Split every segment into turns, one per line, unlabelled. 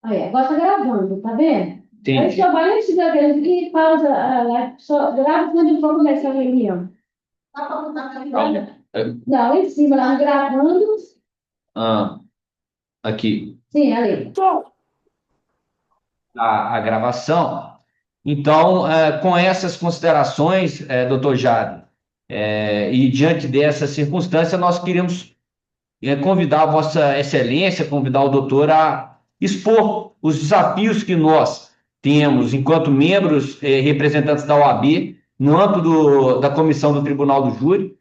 Aí, agora tá gravando, tá vendo? Aí
Entendi.
só vai nesse gravando e pausa a live, só grava quando for começar a reunião. Não, em cima, lá gravando.
Ah, aqui,
Sim, ali.
a gravação. Então, com essas considerações, doutor Jado, e diante dessa circunstância, nós queremos convidar a Vossa Excelência, convidar o doutor a expor os desafios que nós temos enquanto membros, representantes da OAB, no âmbito da comissão do Tribunal do Júri,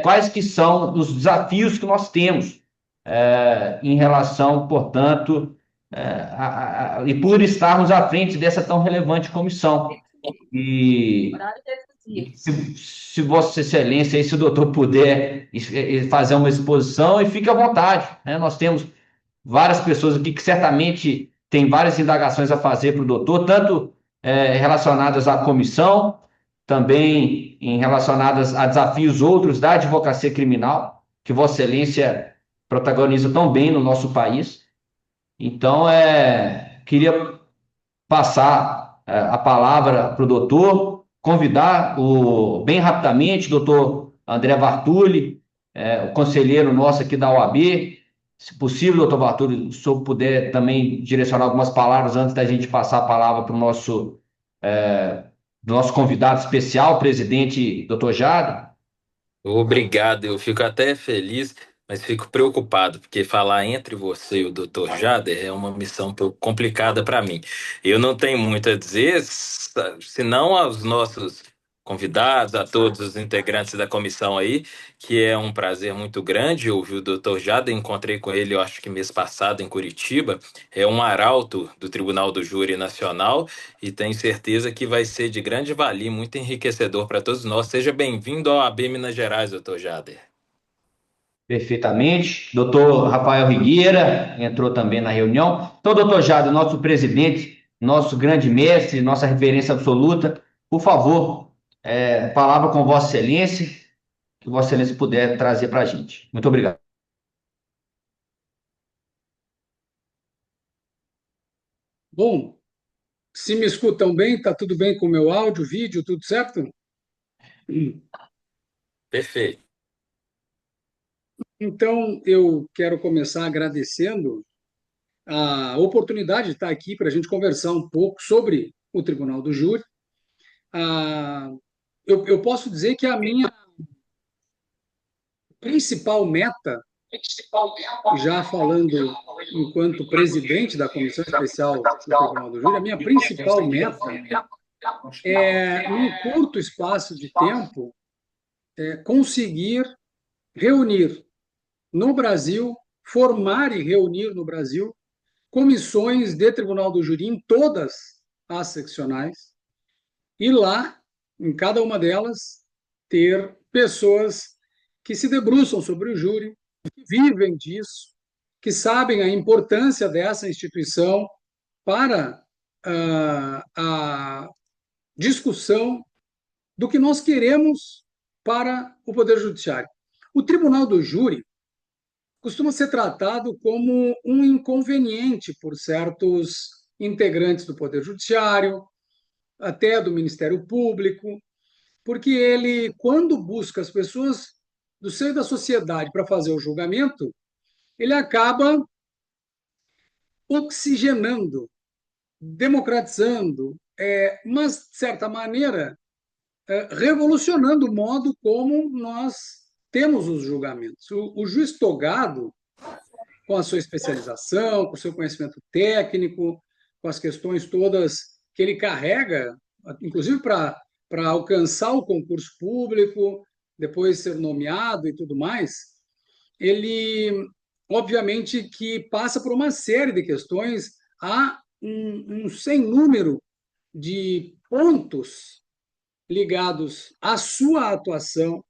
quais que são os desafios que nós temos em relação, portanto, e por estarmos à frente dessa tão relevante comissão. E se Vossa Excelência e se o doutor puder fazer uma exposição, e fique à vontade, né? Nós temos várias pessoas aqui que certamente têm várias indagações a fazer para o doutor, tanto relacionadas à comissão, também relacionadas a desafios outros da advocacia criminal, que Vossa Excelência protagoniza tão bem no nosso país. Então, queria passar a palavra para o doutor, convidar bem rapidamente o doutor André Vartuli, o conselheiro nosso aqui da OAB. Se possível, doutor Vartuli, se o senhor puder também direcionar algumas palavras antes da gente passar a palavra para o nosso convidado especial, presidente, doutor Jado.
Obrigado, eu fico até feliz, mas fico preocupado, porque falar entre você e o Dr. Jader é uma missão um pouco complicada para mim. Eu não tenho muito a dizer, senão aos nossos convidados, a todos os integrantes da comissão aí, que é um prazer muito grande ouvir o Dr. Jader. Encontrei com ele, eu acho que mês passado, em Curitiba. É um arauto do Tribunal do Júri Nacional e tenho certeza que vai ser de grande valia, muito enriquecedor para todos nós. Seja bem-vindo ao AB Minas Gerais, doutor Jader.
Perfeitamente. Doutor Rafael Rigueira entrou também na reunião. Então, doutor Jado, nosso presidente, nosso grande mestre, nossa referência absoluta, por favor, palavra com Vossa Excelência, que Vossa Excelência puder trazer para a gente. Muito obrigado.
Bom, se me escutam bem, está tudo bem com o meu áudio, vídeo, tudo certo?
Perfeito.
Então, eu quero começar agradecendo a oportunidade de estar aqui para a gente conversar um pouco sobre o Tribunal do Júri. Ah, eu posso dizer que a minha principal meta, já falando enquanto presidente da Comissão Especial do Tribunal do Júri, a minha principal meta é, num curto espaço de tempo, conseguir reunir no Brasil, formar e reunir no Brasil comissões de Tribunal do Júri em todas as seccionais e lá, em cada uma delas, ter pessoas que se debruçam sobre o júri, que vivem disso, que sabem a importância dessa instituição para a discussão do que nós queremos para o Poder Judiciário. O Tribunal do Júri costuma ser tratado como um inconveniente por certos integrantes do Poder Judiciário, até do Ministério Público, porque ele, quando busca as pessoas do seio da sociedade para fazer o julgamento, ele acaba oxigenando, democratizando, mas, de certa maneira, revolucionando o modo como nós temos os julgamentos. O juiz togado, com a sua especialização, com o seu conhecimento técnico, com as questões todas que ele carrega, inclusive para alcançar o concurso público, depois ser nomeado e tudo mais, ele, obviamente, que passa por uma série de questões, há um sem número de pontos ligados à sua atuação,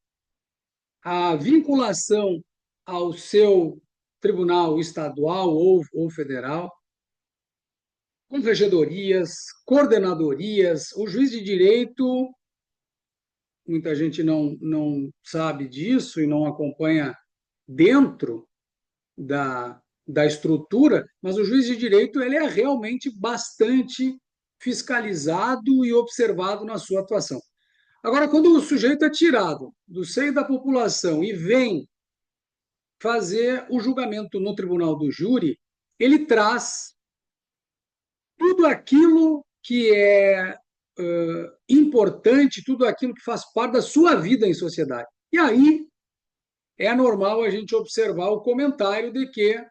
à vinculação ao seu tribunal estadual ou federal, com regedorias, coordenadorias. O juiz de direito, muita gente não sabe disso e não acompanha dentro da da estrutura, mas o juiz de direito ele é realmente bastante fiscalizado e observado na sua atuação. Agora, quando o sujeito é tirado do seio da população e vem fazer o julgamento no tribunal do júri, ele traz tudo aquilo que é importante, tudo aquilo que faz parte da sua vida em sociedade. E aí é normal a gente observar o comentário de que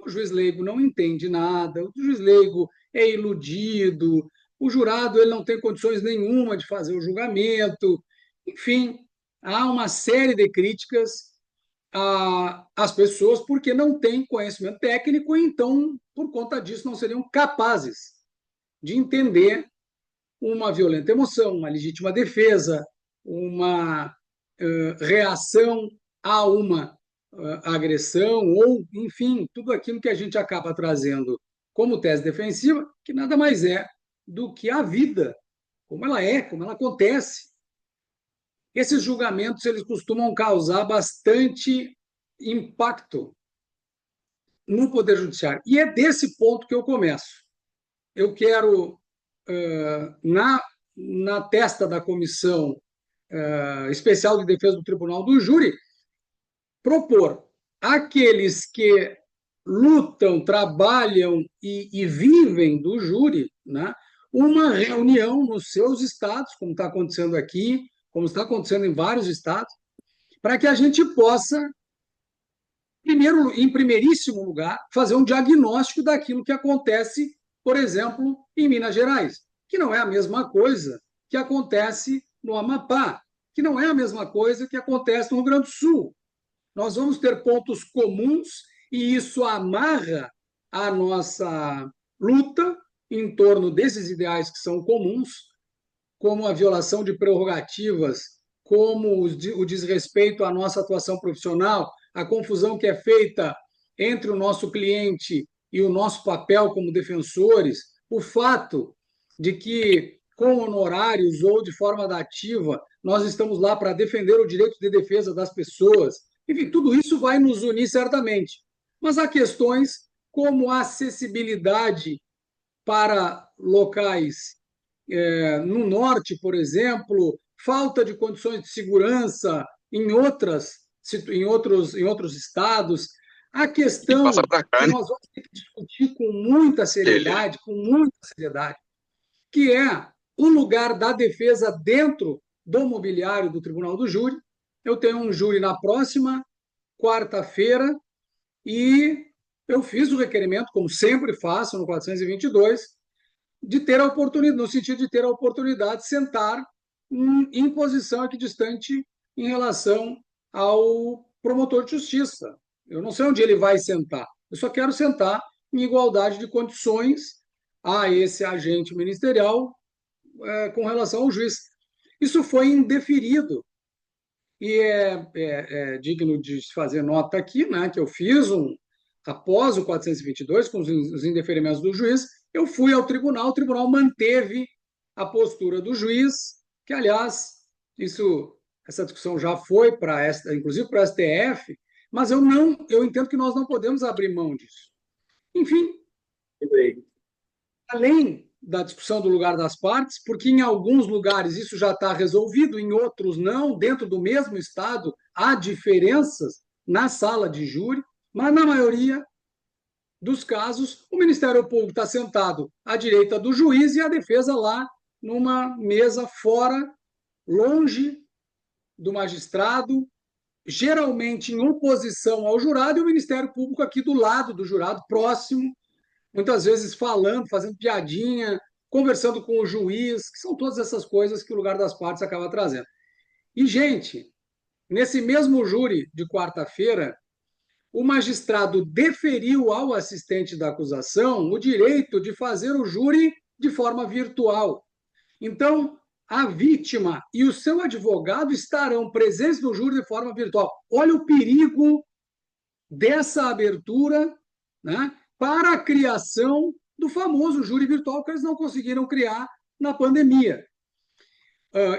o juiz leigo não entende nada, o juiz leigo é iludido, o jurado ele não tem condições nenhuma de fazer o julgamento. Enfim, há uma série de críticas às pessoas porque não têm conhecimento técnico e, então, por conta disso, não seriam capazes de entender uma violenta emoção, uma legítima defesa, uma reação a uma agressão, ou, enfim, tudo aquilo que a gente acaba trazendo como tese defensiva, que nada mais é do que a vida, como ela é, como ela acontece. Esses julgamentos eles costumam causar bastante impacto no Poder Judiciário. E é desse ponto que eu começo. Eu quero, na testa da Comissão Especial de Defesa do Tribunal do Júri, propor àqueles que lutam, trabalham e vivem do júri, né, uma reunião nos seus estados, como está acontecendo aqui, como está acontecendo em vários estados, para que a gente possa, em primeiríssimo lugar, fazer um diagnóstico daquilo que acontece, por exemplo, em Minas Gerais, que não é a mesma coisa que acontece no Amapá, que não é a mesma coisa que acontece no Rio Grande do Sul. Nós vamos ter pontos comuns e isso amarra a nossa luta em torno desses ideais que são comuns, como a violação de prerrogativas, como o desrespeito à nossa atuação profissional, a confusão que é feita entre o nosso cliente e o nosso papel como defensores, o fato de que, com honorários ou de forma dativa, nós estamos lá para defender o direito de defesa das pessoas. Enfim, tudo isso vai nos unir certamente. Mas há questões como a acessibilidade para locais no norte, por exemplo, falta de condições de segurança em outros estados. A questão que nós vamos ter que discutir com muita seriedade, que é o lugar da defesa dentro do mobiliário do Tribunal do Júri. Eu tenho um júri na próxima quarta-feira e eu fiz o requerimento, como sempre faço, no 422, de ter a oportunidade, no sentido de ter a oportunidade de sentar em posição equidistante em relação ao promotor de justiça. Eu não sei onde ele vai sentar, eu só quero sentar em igualdade de condições a esse agente ministerial com relação ao juiz. Isso foi indeferido e é digno de se fazer nota aqui, né, que eu fiz após o 422, com os indeferimentos do juiz, eu fui ao tribunal, o tribunal manteve a postura do juiz, que, aliás, essa discussão já foi inclusive para a STF, mas eu entendo que nós não podemos abrir mão disso. Enfim, além da discussão do lugar das partes, porque em alguns lugares isso já está resolvido, em outros não, dentro do mesmo estado há diferenças na sala de júri, mas na maioria dos casos o Ministério Público está sentado à direita do juiz e a defesa lá numa mesa fora, longe do magistrado, geralmente em oposição ao jurado, e o Ministério Público aqui do lado do jurado, próximo, muitas vezes falando, fazendo piadinha, conversando com o juiz, que são todas essas coisas que o lugar das partes acaba trazendo. E, gente, nesse mesmo júri de quarta-feira, o magistrado deferiu ao assistente da acusação o direito de fazer o júri de forma virtual. Então, a vítima e o seu advogado estarão presentes no júri de forma virtual. Olha o perigo dessa abertura, né, para a criação do famoso júri virtual que eles não conseguiram criar na pandemia.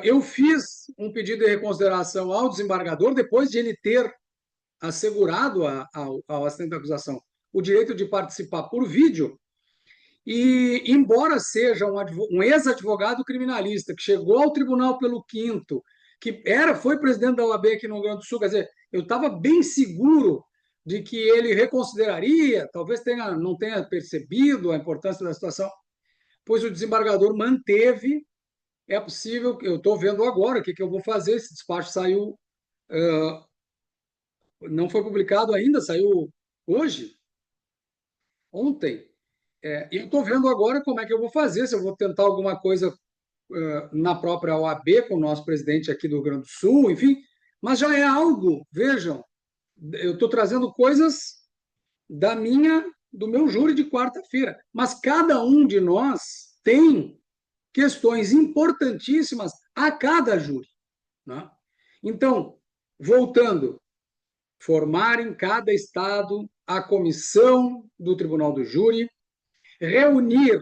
Eu fiz um pedido de reconsideração ao desembargador, depois de ele ter assegurado ao assistente da acusação o direito de participar por vídeo, e, embora seja um ex-advogado criminalista que chegou ao tribunal pelo quinto, foi presidente da OAB aqui no Rio Grande do Sul, quer dizer, eu estava bem seguro de que ele reconsideraria, talvez não tenha percebido a importância da situação, pois o desembargador manteve. É possível, eu estou vendo agora o que eu vou fazer. Esse despacho saiu, não foi publicado ainda, saiu hoje, ontem. E eu estou vendo agora como é que eu vou fazer, se eu vou tentar alguma coisa na própria OAB, com o nosso presidente aqui do Rio Grande do Sul, enfim, mas já é algo, vejam, eu estou trazendo coisas do meu júri de quarta-feira, mas cada um de nós tem questões importantíssimas a cada júri, né? Então, voltando, formar em cada estado a comissão do Tribunal do Júri, reunir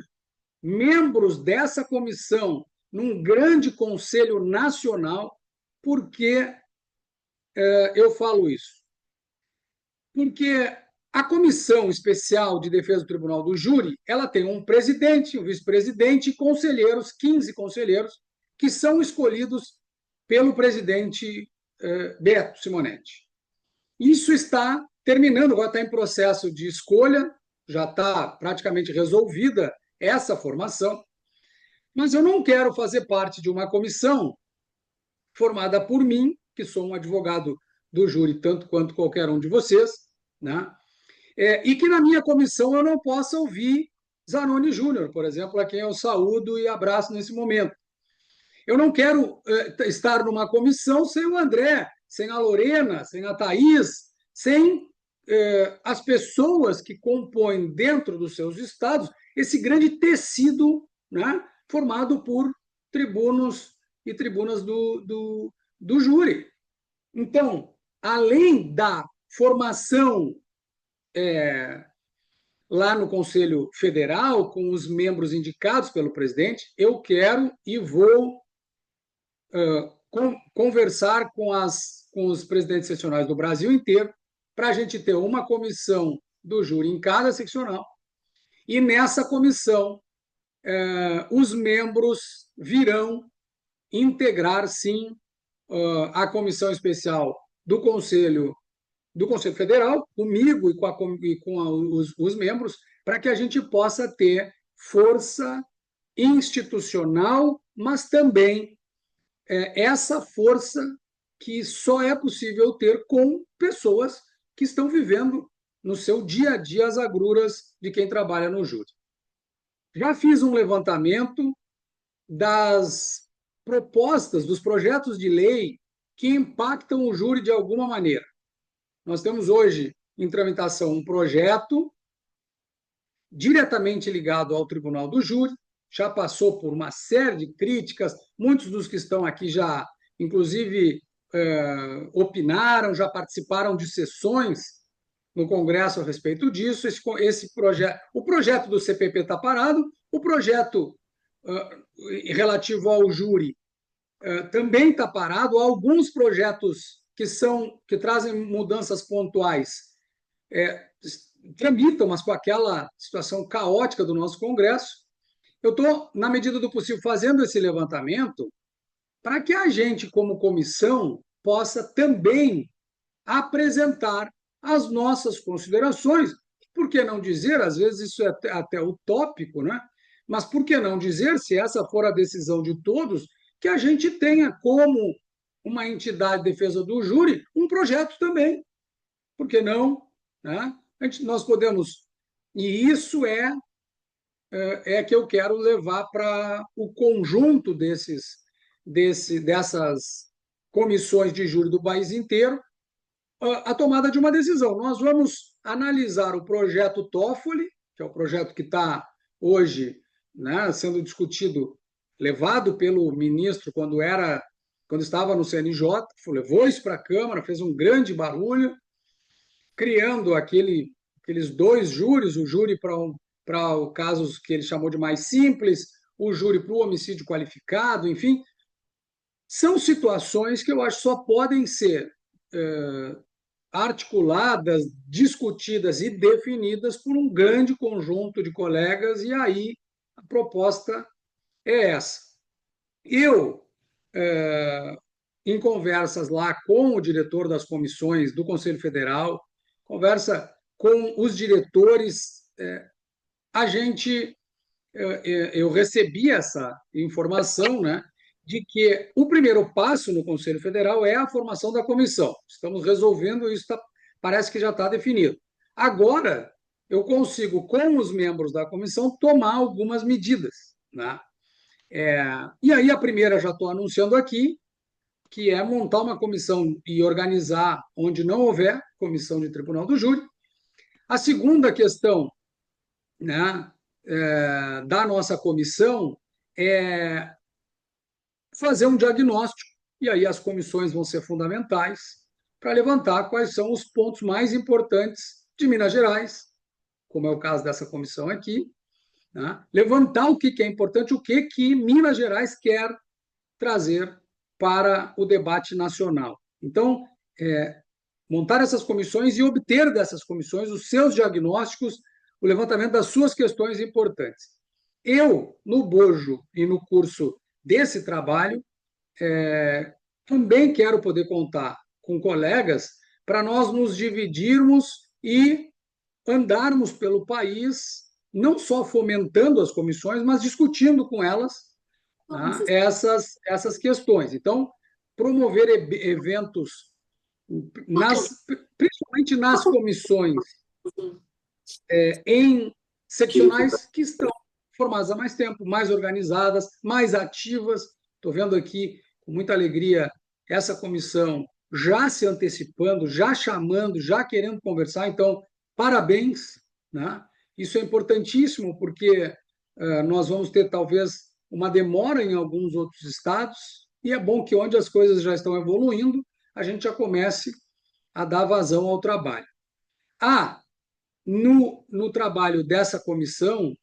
membros dessa comissão num grande conselho nacional. Por que eu falo isso? Porque a Comissão Especial de Defesa do Tribunal do Júri, ela tem um presidente, um vice-presidente e conselheiros, 15 conselheiros, que são escolhidos pelo presidente Beto Simonetti. Isso está terminando, agora está em processo de escolha, já está praticamente resolvida essa formação, mas eu não quero fazer parte de uma comissão formada por mim, que sou um advogado do júri, tanto quanto qualquer um de vocês, né? E que na minha comissão eu não possa ouvir Zanoni Júnior, por exemplo, a quem eu saúdo e abraço nesse momento. Eu não quero estar numa comissão sem o André, sem a Lorena, sem a Thaís, sem as pessoas que compõem dentro dos seus estados esse grande tecido, né, formado por tribunos e tribunas do júri. Então, além da formação lá no Conselho Federal, com os membros indicados pelo presidente, eu quero e vou conversar com os presidentes seccionais do Brasil inteiro para a gente ter uma comissão do júri em cada seccional. E nessa comissão, os membros virão integrar, sim, a comissão especial do Conselho Federal, comigo e com os membros, para que a gente possa ter força institucional, mas também essa força que só é possível ter com pessoas que estão vivendo no seu dia a dia as agruras de quem trabalha no júri. Já fiz um levantamento das propostas, dos projetos de lei que impactam o júri de alguma maneira. Nós temos hoje em tramitação um projeto diretamente ligado ao Tribunal do Júri, já passou por uma série de críticas, muitos dos que estão aqui já, inclusive, opinaram, já participaram de sessões no Congresso a respeito disso. O projeto do CPP está parado, o projeto relativo ao júri também está parado. Há alguns projetos que trazem mudanças pontuais tramitam, mas com aquela situação caótica do nosso Congresso. Eu estou, na medida do possível, fazendo esse levantamento para que a gente, como comissão, possa também apresentar as nossas considerações. Por que não dizer, às vezes isso é até utópico, né? Mas por que não dizer, se essa for a decisão de todos, que a gente tenha como uma entidade de defesa do júri um projeto também. Por que não? Né? Nós podemos... E isso é que eu quero levar para o conjunto dessas comissões de júri do país inteiro a tomada de uma decisão. Nós vamos analisar o projeto Toffoli, que é o projeto que está hoje, né, sendo discutido, levado pelo ministro quando estava no CNJ, levou isso para a Câmara, fez um grande barulho, criando aqueles dois júris, o júri para os casos que ele chamou de mais simples, o júri para o homicídio qualificado, enfim. São situações que eu acho que só podem ser articuladas, discutidas e definidas por um grande conjunto de colegas, e aí a proposta é essa. Eu, em conversas lá com o diretor das comissões do Conselho Federal, conversa com os diretores, eu recebi essa informação, né, de que o primeiro passo no Conselho Federal é a formação da comissão. Estamos resolvendo isso, parece que já está definido. Agora, eu consigo, com os membros da comissão, tomar algumas medidas, né? E aí, a primeira já estou anunciando aqui, que é montar uma comissão e organizar onde não houver comissão de tribunal do júri. A segunda questão, né, da nossa comissão é fazer um diagnóstico, e aí as comissões vão ser fundamentais para levantar quais são os pontos mais importantes de Minas Gerais, como é o caso dessa comissão aqui, né? Levantar o que é importante, o que Minas Gerais quer trazer para o debate nacional. Então, montar essas comissões e obter dessas comissões os seus diagnósticos, o levantamento das suas questões importantes. Eu, no bojo e no curso desse trabalho, também quero poder contar com colegas para nós nos dividirmos e andarmos pelo país, não só fomentando as comissões, mas discutindo com elas, tá, essas questões. Então, promover eventos, principalmente nas comissões, em seccionais que estão formadas há mais tempo, mais organizadas, mais ativas. Estou vendo aqui, com muita alegria, essa comissão já se antecipando, já chamando, já querendo conversar. Então, parabéns, né? Isso é importantíssimo, porque nós vamos ter, talvez, uma demora em alguns outros estados, e é bom que, onde as coisas já estão evoluindo, a gente já comece a dar vazão ao trabalho. No trabalho dessa comissão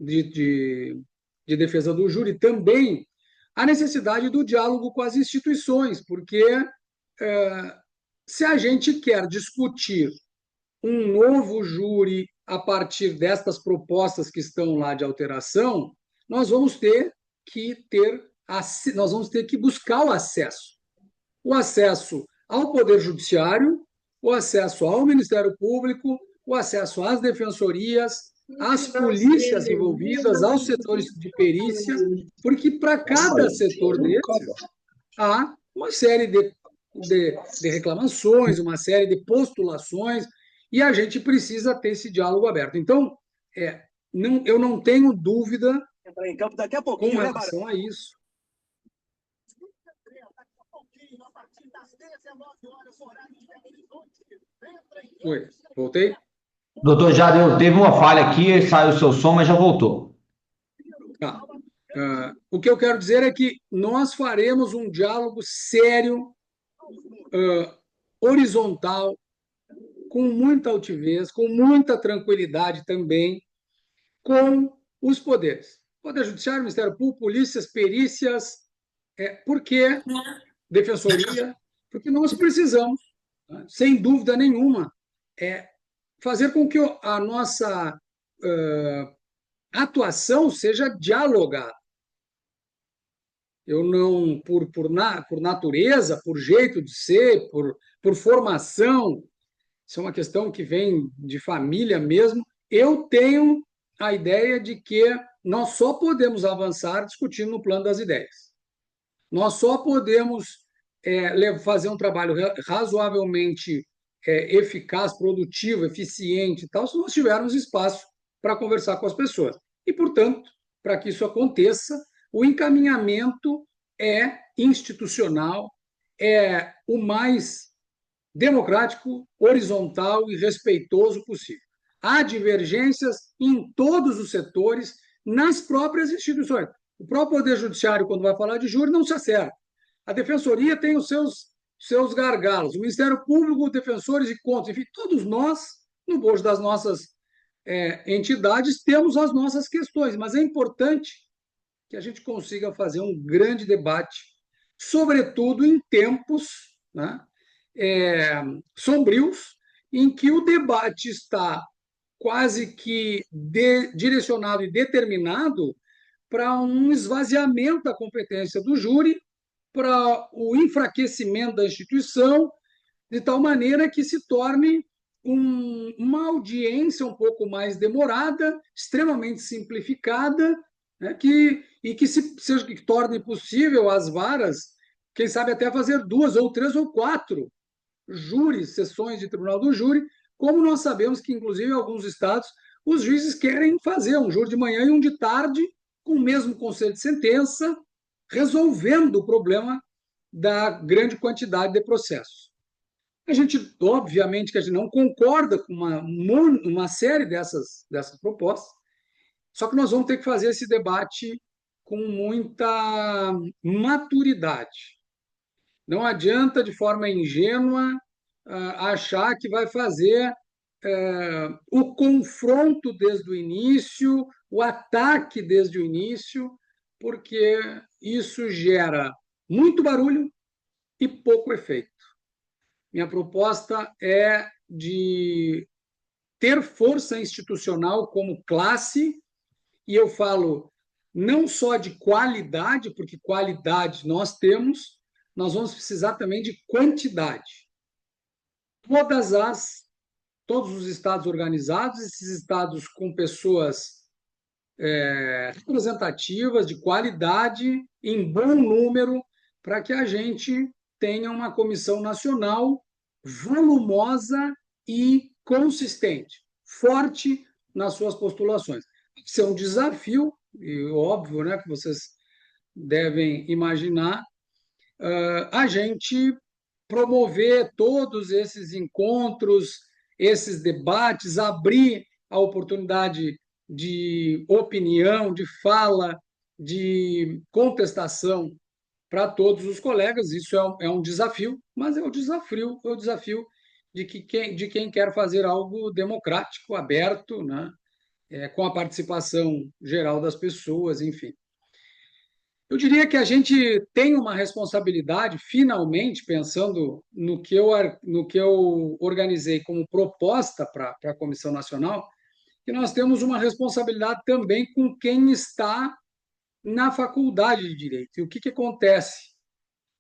de defesa do júri, também a necessidade do diálogo com as instituições, porque se a gente quer discutir um novo júri a partir destas propostas que estão lá de alteração, nós vamos ter que buscar o acesso ao Poder Judiciário, o acesso ao Ministério Público, o acesso às defensorias, às polícias envolvidas, aos setores de perícia, porque para cada setor desses há uma série de reclamações, uma série de postulações, e a gente precisa ter esse diálogo aberto. Então, eu não tenho dúvida com relação a isso. Oi, voltei?
Doutor Jadeu, teve uma falha aqui, saiu o seu som, mas já voltou.
Tá. O que eu quero dizer é que nós faremos um diálogo sério, horizontal, com muita altivez, com muita tranquilidade também, com os poderes. Poder Judiciário, Ministério Público, polícias, perícias, porque defensoria, porque nós precisamos, sem dúvida nenhuma, fazer com que a nossa atuação seja dialogada. Eu não, por natureza, por jeito de ser, por formação, isso é uma questão que vem de família mesmo, eu tenho a ideia de que nós só podemos avançar discutindo no plano das ideias. Nós só podemos fazer um trabalho razoavelmente eficaz, produtivo, eficiente e tal, se nós tivermos espaço para conversar com as pessoas. E, portanto, para que isso aconteça, o encaminhamento é institucional, é o mais democrático, horizontal e respeitoso possível. Há divergências em todos os setores, nas próprias instituições. O próprio Poder Judiciário, quando vai falar de júri, não se acerta. A Defensoria tem os seus gargalos, o Ministério Público, defensores e contas, enfim, todos nós, no bojo das nossas entidades, temos as nossas questões, mas é importante que a gente consiga fazer um grande debate, sobretudo em tempos, né, sombrios, em que o debate está quase que direcionado e determinado para um esvaziamento da competência do júri, para o enfraquecimento da instituição, de tal maneira que se torne uma audiência um pouco mais demorada, extremamente simplificada, né, seja que torne possível as varas, quem sabe até fazer 2 ou 3 ou 4 júris, sessões de tribunal do júri, como nós sabemos que, inclusive, em alguns estados, os juízes querem fazer um júri de manhã e um de tarde, com o mesmo conselho de sentença, resolvendo o problema da grande quantidade de processos. A gente, obviamente, que a gente não concorda com uma série dessas propostas, só que nós vamos ter que fazer esse debate com muita maturidade. Não adianta, de forma ingênua, achar que vai fazer o confronto desde o início, o ataque desde o início, porque isso gera muito barulho e pouco efeito. Minha proposta é de ter força institucional como classe, e eu falo não só de qualidade, porque qualidade nós temos, nós vamos precisar também de quantidade. Todos os estados organizados, esses estados com pessoas representativas, de qualidade, em bom número, para que a gente tenha uma comissão nacional volumosa e consistente, forte nas suas postulações. Isso é um desafio, e óbvio, né, que vocês devem imaginar, a gente promover todos esses encontros, esses debates, abrir a oportunidade de opinião, de fala, de contestação para todos os colegas. Isso é um desafio, mas é o desafio de quem quer fazer algo democrático, aberto, né? Com a participação geral das pessoas, enfim. Eu diria que a gente tem uma responsabilidade, finalmente, pensando no que eu organizei como proposta para a Comissão Nacional, que nós temos uma responsabilidade também com quem está na faculdade de Direito. E o que acontece?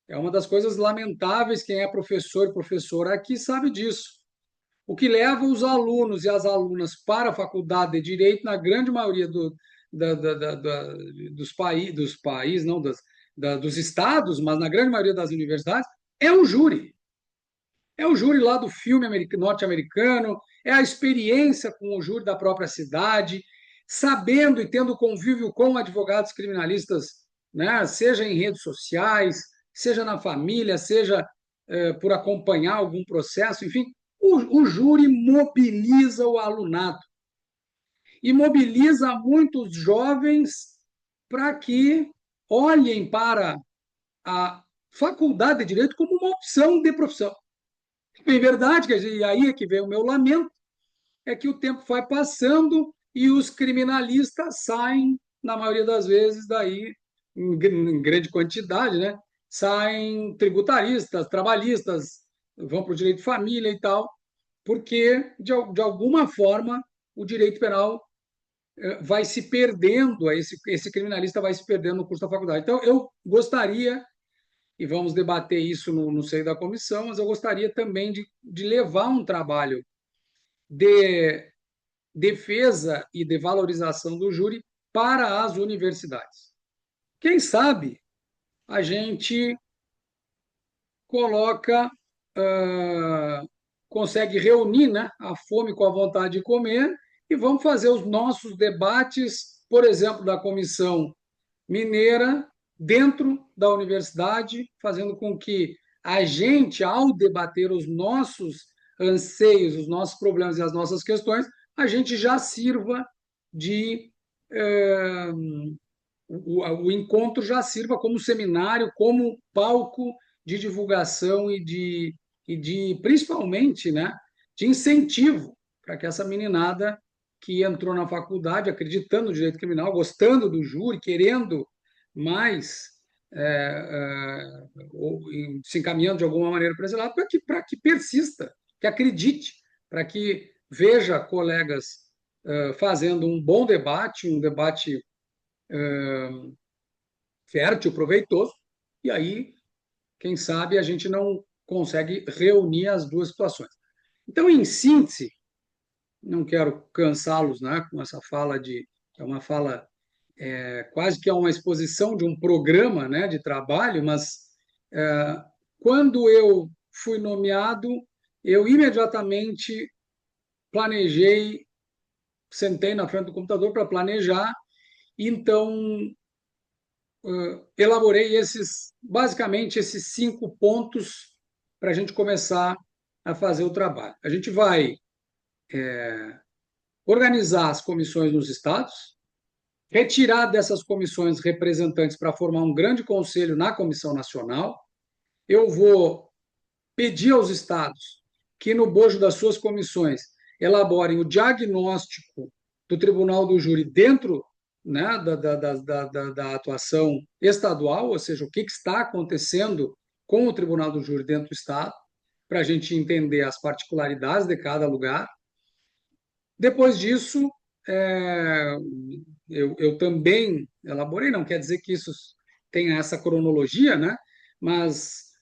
É uma das coisas lamentáveis, quem é professor e professora aqui sabe disso. O que leva os alunos e as alunas para a faculdade de Direito, na grande maioria dos países, não, dos estados, mas na grande maioria das universidades, é o júri. É o júri lá do filme norte-americano, é a experiência com o júri da própria cidade, sabendo e tendo convívio com advogados criminalistas, né, seja em redes sociais, seja na família, seja por acompanhar algum processo, enfim, o júri mobiliza o alunado e mobiliza muitos jovens para que olhem para a faculdade de Direito como uma opção de profissão. Em verdade, e aí é que vem o meu lamento, é que o tempo vai passando e os criminalistas saem, na maioria das vezes, daí, em grande quantidade, né? Saem tributaristas, trabalhistas, vão para o direito de família e tal, porque, de alguma forma, o direito penal vai se perdendo, esse criminalista vai se perdendo no curso da faculdade. Então, eu gostaria, e vamos debater isso no seio da comissão, mas eu gostaria também de levar um trabalho de defesa e de valorização do júri para as universidades. Quem sabe a gente coloca, consegue reunir, né, a fome com a vontade de comer e vamos fazer os nossos debates, por exemplo, da comissão mineira, dentro da universidade, fazendo com que a gente, ao debater os nossos anseios, os nossos problemas e as nossas questões, a gente já sirva de. O encontro já sirva como seminário, como palco de divulgação principalmente, né, de incentivo para que essa meninada que entrou na faculdade acreditando no direito criminal, gostando do júri, querendo mais, ou se encaminhando de alguma maneira para esse lado, para que persista, que acredite, para que veja colegas fazendo um bom debate, um debate fértil, proveitoso, e aí, quem sabe, a gente não consegue reunir as duas situações. Então, em síntese, não quero cansá-los, né, com essa fala é uma fala quase que é uma exposição de um programa, né, de trabalho, mas quando eu fui nomeado, eu imediatamente planejei, sentei na frente do computador para planejar, e então elaborei basicamente esses 5 pontos para a gente começar a fazer o trabalho. A gente vai organizar as comissões nos estados, retirar dessas comissões representantes para formar um grande conselho na Comissão Nacional. Eu vou pedir aos estados que, no bojo das suas comissões, elaborem o diagnóstico do Tribunal do Júri dentro, né, da atuação estadual, ou seja, o que está acontecendo com o Tribunal do Júri dentro do Estado, para a gente entender as particularidades de cada lugar. Depois disso, é, eu também elaborei, não quer dizer que isso tenha essa cronologia, né? Mas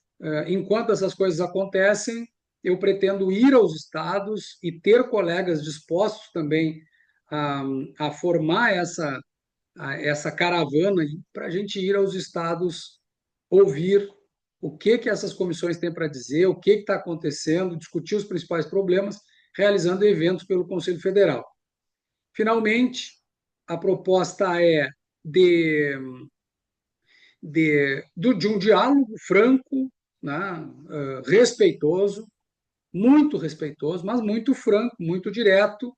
enquanto essas coisas acontecem, eu pretendo ir aos estados e ter colegas dispostos também a formar essa caravana para a gente ir aos estados ouvir o que essas comissões têm para dizer, o que está acontecendo, discutir os principais problemas, realizando eventos pelo Conselho Federal. Finalmente, a proposta é de, de um diálogo franco, né, respeitoso, muito respeitoso, mas muito franco, muito direto,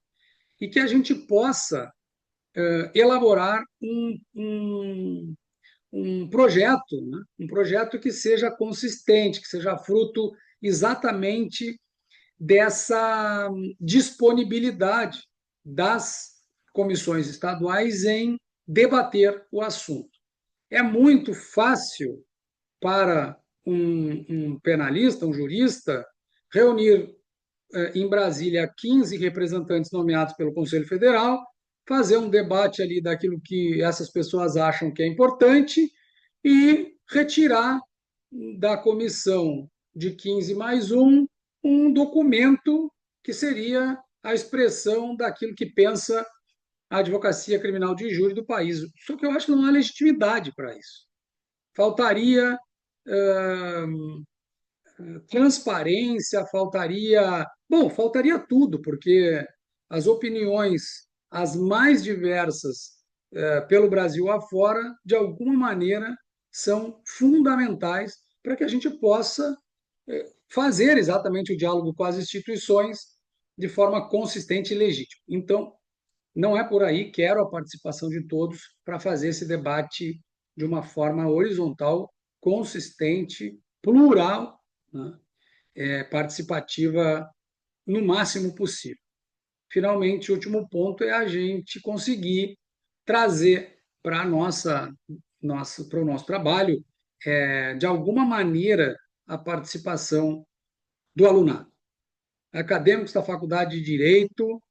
e que a gente possa elaborar um projeto, né, um projeto que seja consistente, que seja fruto exatamente dessa disponibilidade das comissões estaduais em debater o assunto. É muito fácil para um penalista, um jurista, reunir em Brasília 15 representantes nomeados pelo Conselho Federal, fazer um debate ali daquilo que essas pessoas acham que é importante e retirar da comissão de 15 mais um documento que seria a expressão daquilo que pensa a advocacia criminal de júri do país. Só que eu acho que não há legitimidade para isso. Faltaria transparência, faltaria tudo, porque as opiniões, as mais diversas pelo Brasil afora, de alguma maneira, são fundamentais para que a gente possa fazer exatamente o diálogo com as instituições de forma consistente e legítima. Então, não é por aí, quero a participação de todos para fazer esse debate de uma forma horizontal, consistente, plural, né? Participativa no máximo possível. Finalmente, o último ponto é a gente conseguir trazer para o nosso trabalho, de alguma maneira, a participação do alunado. Acadêmicos da Faculdade de Direito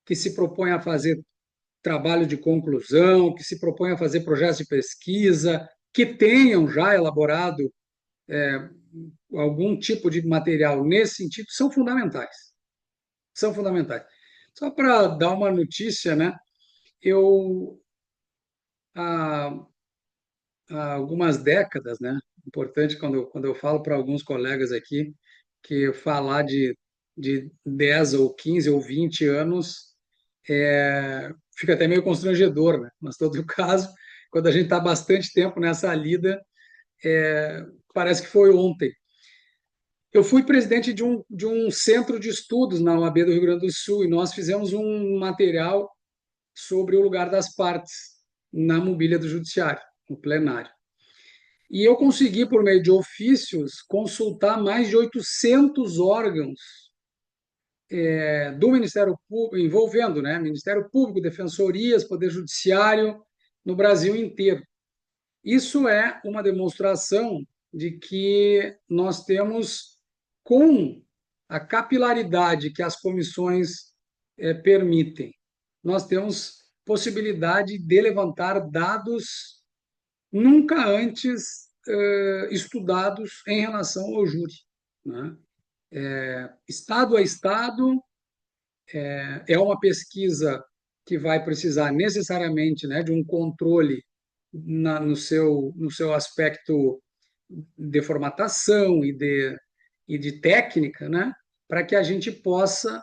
que se propõem a fazer trabalho de conclusão, que se propõem a fazer projetos de pesquisa, que tenham já elaborado algum tipo de material nesse sentido, são fundamentais. São fundamentais. Só para dar uma notícia, né? Eu, há, há algumas décadas, né? Importante quando eu falo para alguns colegas aqui que falar de 10 ou 15 ou 20 anos fica até meio constrangedor, né? Mas, em todo caso, quando a gente está bastante tempo nessa lida, parece que foi ontem. Eu fui presidente de um centro de estudos na OAB do Rio Grande do Sul e nós fizemos um material sobre o lugar das partes na mobília do judiciário, no plenário. E eu consegui, por meio de ofícios, consultar mais de 800 órgãos do Ministério Público, envolvendo, né, Ministério Público, defensorias, Poder Judiciário, no Brasil inteiro. Isso é uma demonstração de que nós temos, com a capilaridade que as comissões permitem, nós temos possibilidade de levantar dados nunca antes estudados em relação ao júri, né? Estado a estado, é uma pesquisa que vai precisar necessariamente, né, de um controle no seu aspecto de formatação e de técnica, né, para que a gente possa,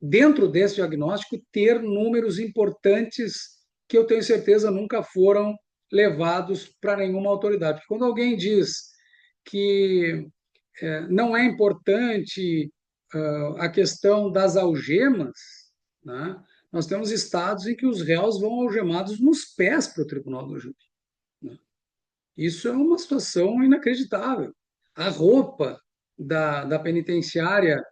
dentro desse diagnóstico, ter números importantes que eu tenho certeza nunca foram levados para nenhuma autoridade. Porque quando alguém diz que não é importante a questão das algemas, né? Nós temos estados em que os réus vão algemados nos pés para o tribunal do júri, né? Isso é uma situação inacreditável. A roupa da penitenciária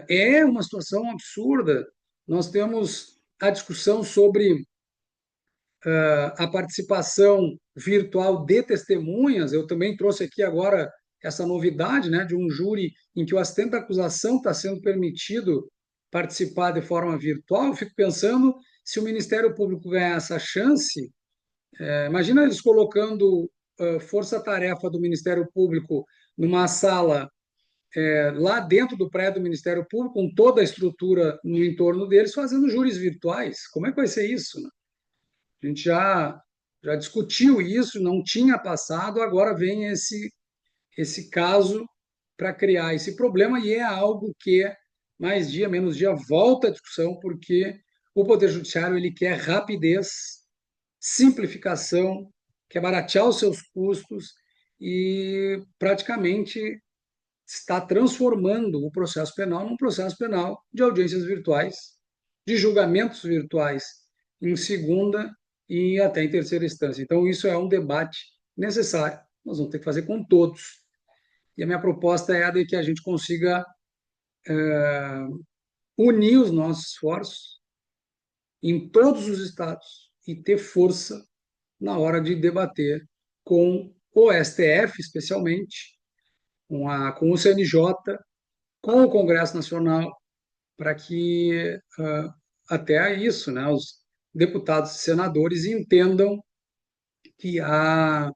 é uma situação absurda. Nós temos a discussão sobre a participação virtual de testemunhas. Eu também trouxe aqui agora essa novidade, né, de um júri em que o assistente da acusação está sendo permitido participar de forma virtual. Eu fico pensando, se o Ministério Público ganhar essa chance, imagina eles colocando força-tarefa do Ministério Público numa sala lá dentro do prédio do Ministério Público, com toda a estrutura no entorno deles, fazendo júris virtuais. Como é que vai ser isso, né? A gente já discutiu isso, não tinha passado, agora vem esse caso para criar esse problema, e é algo que, mais dia, menos dia, volta à discussão, porque o Poder Judiciário ele quer rapidez, simplificação, quer baratear os seus custos e praticamente está transformando o processo penal num processo penal de audiências virtuais, de julgamentos virtuais em segunda e até em terceira instância. Então, isso é um debate necessário. Nós vamos ter que fazer com todos. E a minha proposta é a de que a gente consiga unir os nossos esforços em todos os estados e ter força na hora de debater com o STF, especialmente, com o CNJ, com o Congresso Nacional, para que até isso, né, os deputados e senadores entendam que há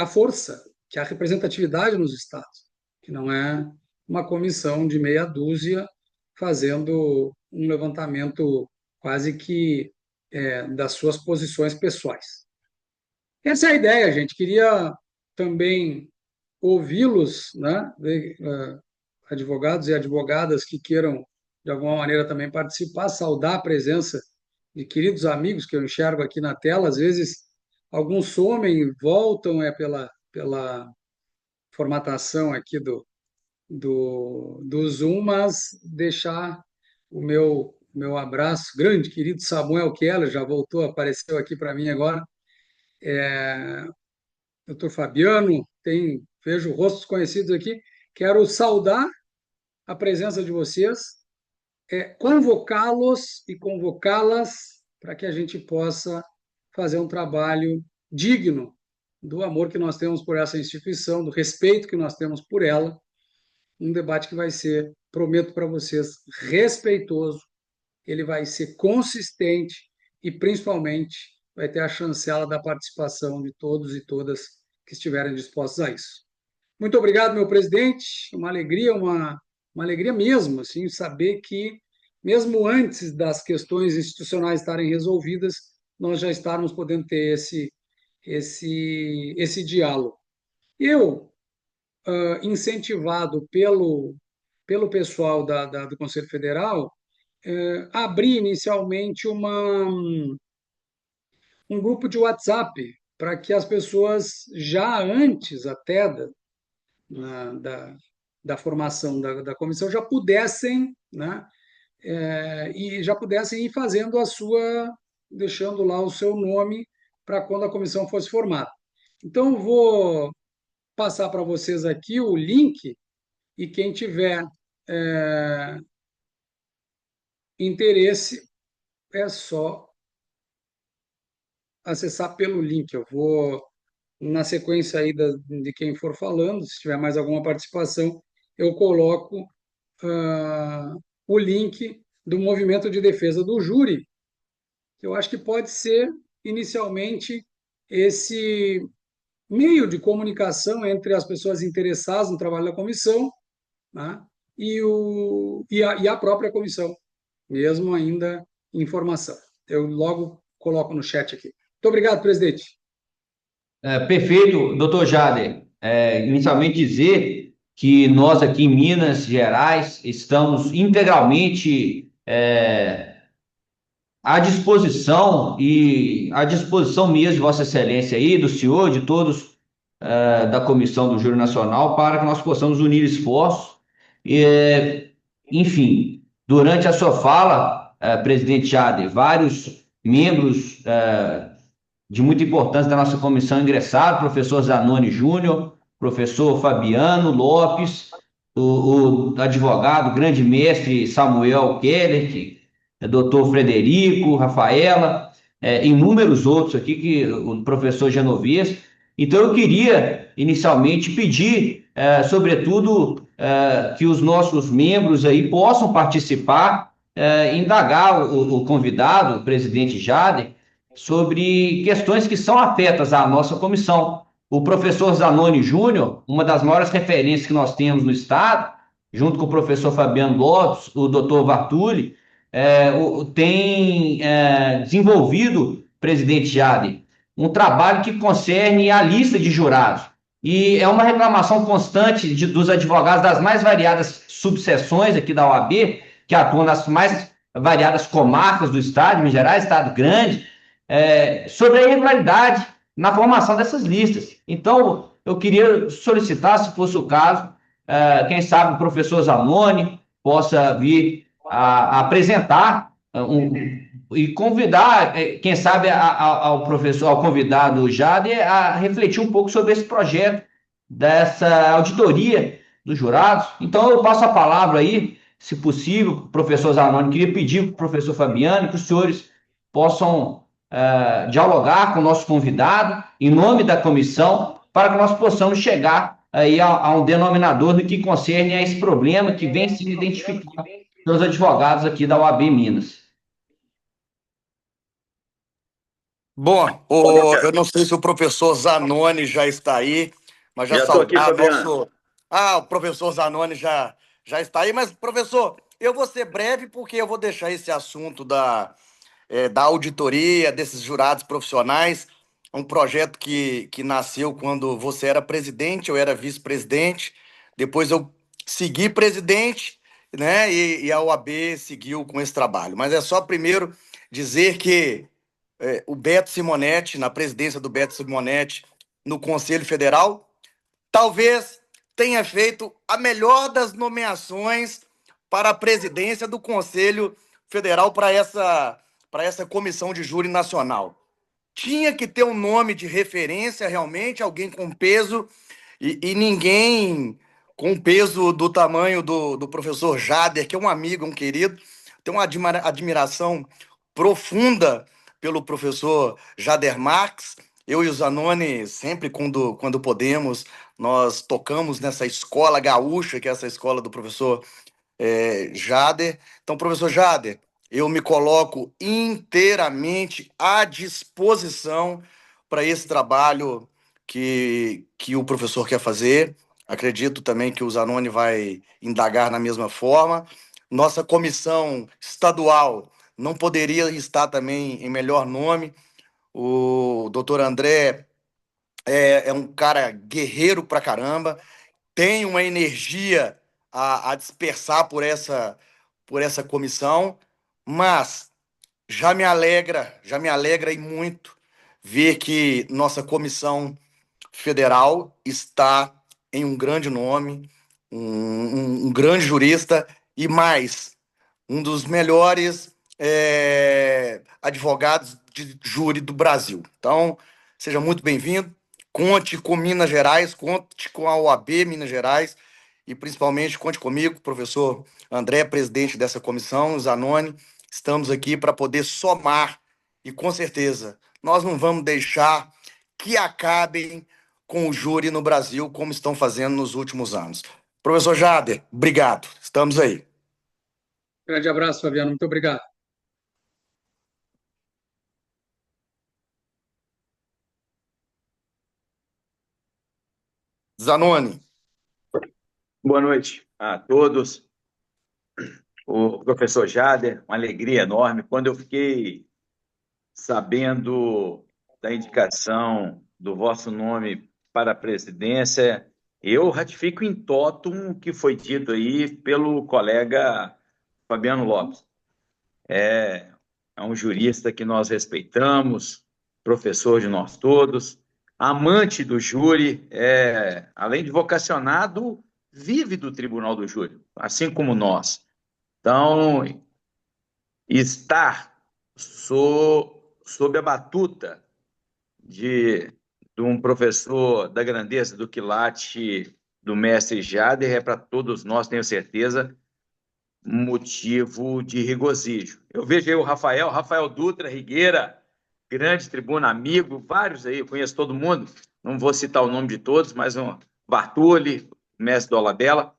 força, que há representatividade nos estados, que não é uma comissão de meia dúzia fazendo um levantamento quase que das suas posições pessoais. Essa é a ideia, gente. Queria também ouvi-los, né, advogados e advogadas que queiram, de alguma maneira, também participar, saudar a presença de queridos amigos que eu enxergo aqui na tela. Às vezes, alguns somem e voltam pela formatação aqui do Zoom, mas deixar o meu abraço, grande, querido Samuel Keller, já voltou, apareceu aqui para mim agora, doutor Fabiano, vejo rostos conhecidos aqui. Quero saudar a presença de vocês, convocá-los e convocá-las para que a gente possa fazer um trabalho digno do amor que nós temos por essa instituição, do respeito que nós temos por ela, um debate que vai ser, prometo para vocês, respeitoso, ele vai ser consistente e, principalmente, vai ter a chancela da participação de todos e todas que estiverem dispostos a isso. Muito obrigado, meu presidente. Uma alegria mesmo, assim, saber que, mesmo antes das questões institucionais estarem resolvidas, nós já estamos podendo ter esse diálogo. Eu, incentivado pelo pessoal do Conselho Federal, abri inicialmente um grupo de WhatsApp para que as pessoas, já antes até da formação da comissão, já pudessem, né, e já pudessem ir fazendo deixando lá o seu nome para quando a comissão fosse formada. Então, vou passar para vocês aqui o link, e quem tiver interesse, é só acessar pelo link. Eu vou na sequência aí de quem for falando, se tiver mais alguma participação, eu coloco o link do movimento de defesa do júri, que eu acho que pode ser, inicialmente, esse meio de comunicação entre as pessoas interessadas no trabalho da comissão, né, e a própria comissão, mesmo ainda em formação. Eu logo coloco no chat aqui. Muito obrigado, presidente.
Perfeito, doutor Jader. Inicialmente dizer que nós aqui em Minas Gerais estamos integralmente à disposição e à disposição mesmo de Vossa Excelência aí, do senhor, de todos da Comissão do Júri Nacional, para que nós possamos unir esforços. Enfim, durante a sua fala, presidente Jader, vários membros de muita importância da nossa comissão ingressaram, professor Zanoni Júnior, professor Fabiano Lopes, o advogado, grande mestre Samuel Keller, doutor Frederico, Rafaela, inúmeros outros aqui, o professor Genovese. Então, eu queria, inicialmente, pedir, sobretudo, que os nossos membros aí possam participar, indagar o convidado, o presidente Jader, sobre questões que são afetas à nossa comissão. O professor Zanoni Júnior, uma das maiores referências que nós temos no Estado, junto com o professor Fabiano Lopes, o doutor Vartuli, tem desenvolvido, presidente Jader, um trabalho que concerne a lista de jurados. E é uma reclamação constante dos advogados das mais variadas subseções aqui da OAB, que atuam nas mais variadas comarcas do Estado, Minas Gerais, Estado grande, sobre a irregularidade na formação dessas listas. Então, eu queria solicitar, se fosse o caso, quem sabe o professor Zanoni possa vir a apresentar e convidar, quem sabe, ao professor, ao convidado Jader, a refletir um pouco sobre esse projeto dessa auditoria dos jurados. Então, eu passo a palavra aí, se possível, professor Zanoni. Queria pedir para o professor Fabiano que os senhores possam dialogar com o nosso convidado, em nome da comissão, para que nós possamos chegar aí a um denominador no que concerne a esse problema que vem sendo identificado pelos advogados aqui da OAB Minas.
Bom, eu não sei se o professor Zanoni já está aí, mas já
estou aqui,
saudar
Fabiano.
o professor Zanoni já está aí, mas, professor, eu vou ser breve porque eu vou deixar esse assunto da auditoria desses jurados profissionais, um projeto que nasceu quando você era presidente, eu era vice-presidente, depois eu segui presidente, né, e a OAB seguiu com esse trabalho. Mas é só primeiro dizer que o Beto Simonetti, na presidência do Beto Simonetti no Conselho Federal, talvez tenha feito a melhor das nomeações para a presidência do Conselho Federal para essa comissão de júri nacional. Tinha que ter um nome de referência, realmente, alguém com peso, e ninguém com peso do tamanho do professor Jader, que é um amigo, um querido. Tenho uma admiração profunda pelo professor Jader Marques. Eu e o Zanoni, sempre quando podemos, nós tocamos nessa escola gaúcha, que é essa escola do professor Jader. Então, professor Jader, eu me coloco inteiramente à disposição para esse trabalho que o professor quer fazer. Acredito também que o Zanoni vai indagar na mesma forma. Nossa comissão estadual não poderia estar também em melhor nome. O doutor André é um cara guerreiro pra caramba, tem uma energia a dispersar por essa comissão, mas já me alegra e muito ver que nossa comissão federal está em um grande nome, um grande jurista e mais, um dos melhores advogados de júri do Brasil. Então, seja muito bem-vindo. Conte com Minas Gerais, conte com a OAB Minas Gerais e, principalmente, conte comigo, professor André, presidente dessa comissão, Zanoni. Estamos aqui para poder somar e, com certeza, nós não vamos deixar que acabem com o júri no Brasil, como estão fazendo nos últimos anos. Professor Jader, obrigado. Estamos aí.
Grande abraço, Fabiano. Muito obrigado.
Zanoni.
Boa noite a todos. O professor Jader, uma alegria enorme. Quando eu fiquei sabendo da indicação do vosso nome para a presidência, eu ratifico em totum o que foi dito aí pelo colega Fabiano Lopes. É um jurista que nós respeitamos, professor de nós todos, amante do júri, além de vocacionado, vive do Tribunal do Júri, assim como nós. Então, estar sob a batuta de um professor da grandeza do quilate do mestre Jader é para todos nós, tenho certeza, motivo de regozijo. Eu vejo aí o Rafael Dutra, Rigueira, grande tribuna, amigo, vários aí, eu conheço todo mundo, não vou citar o nome de todos, mas o Bartoli, mestre do Olabella.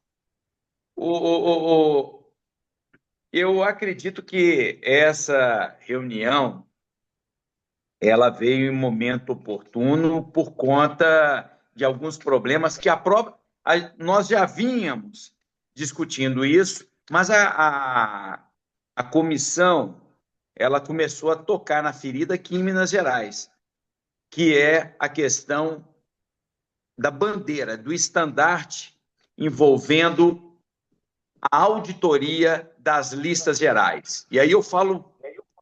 Eu acredito que essa reunião ela veio em um momento oportuno por conta de alguns problemas que nós já vínhamos discutindo isso, mas a comissão ela começou a tocar na ferida aqui em Minas Gerais, que é a questão da bandeira, do estandarte envolvendo a auditoria das listas gerais. E aí eu falo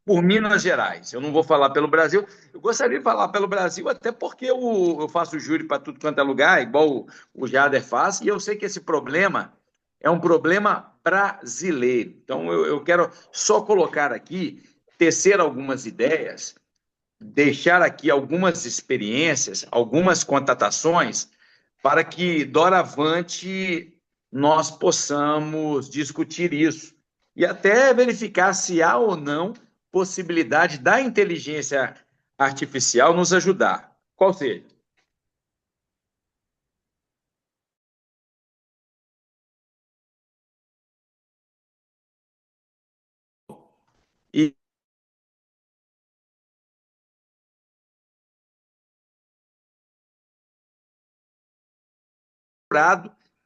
por Minas Gerais, eu não vou falar pelo Brasil. Eu gostaria de falar pelo Brasil, até porque eu faço júri para tudo quanto é lugar, igual o Jader faz, e eu sei que esse problema é um problema brasileiro. Então, eu quero só colocar aqui, tecer algumas ideias, deixar aqui algumas experiências, algumas constatações, para que, doravante, nós possamos discutir isso e até verificar se há ou não possibilidade da inteligência artificial nos ajudar. Qual seja? E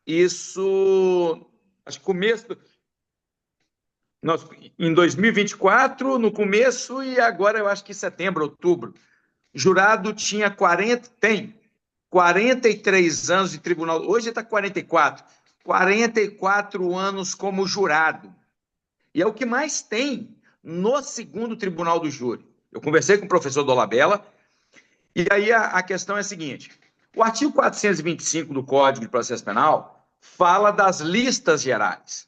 isso, acho que começo, em 2024, no começo, e agora eu acho que setembro, outubro. Jurado tem 43 anos de tribunal, hoje está 44 anos como jurado. E é o que mais tem no segundo tribunal do júri. Eu conversei com o professor Dolabella, e aí a questão é a seguinte: o artigo 425 do Código de Processo Penal fala das listas gerais.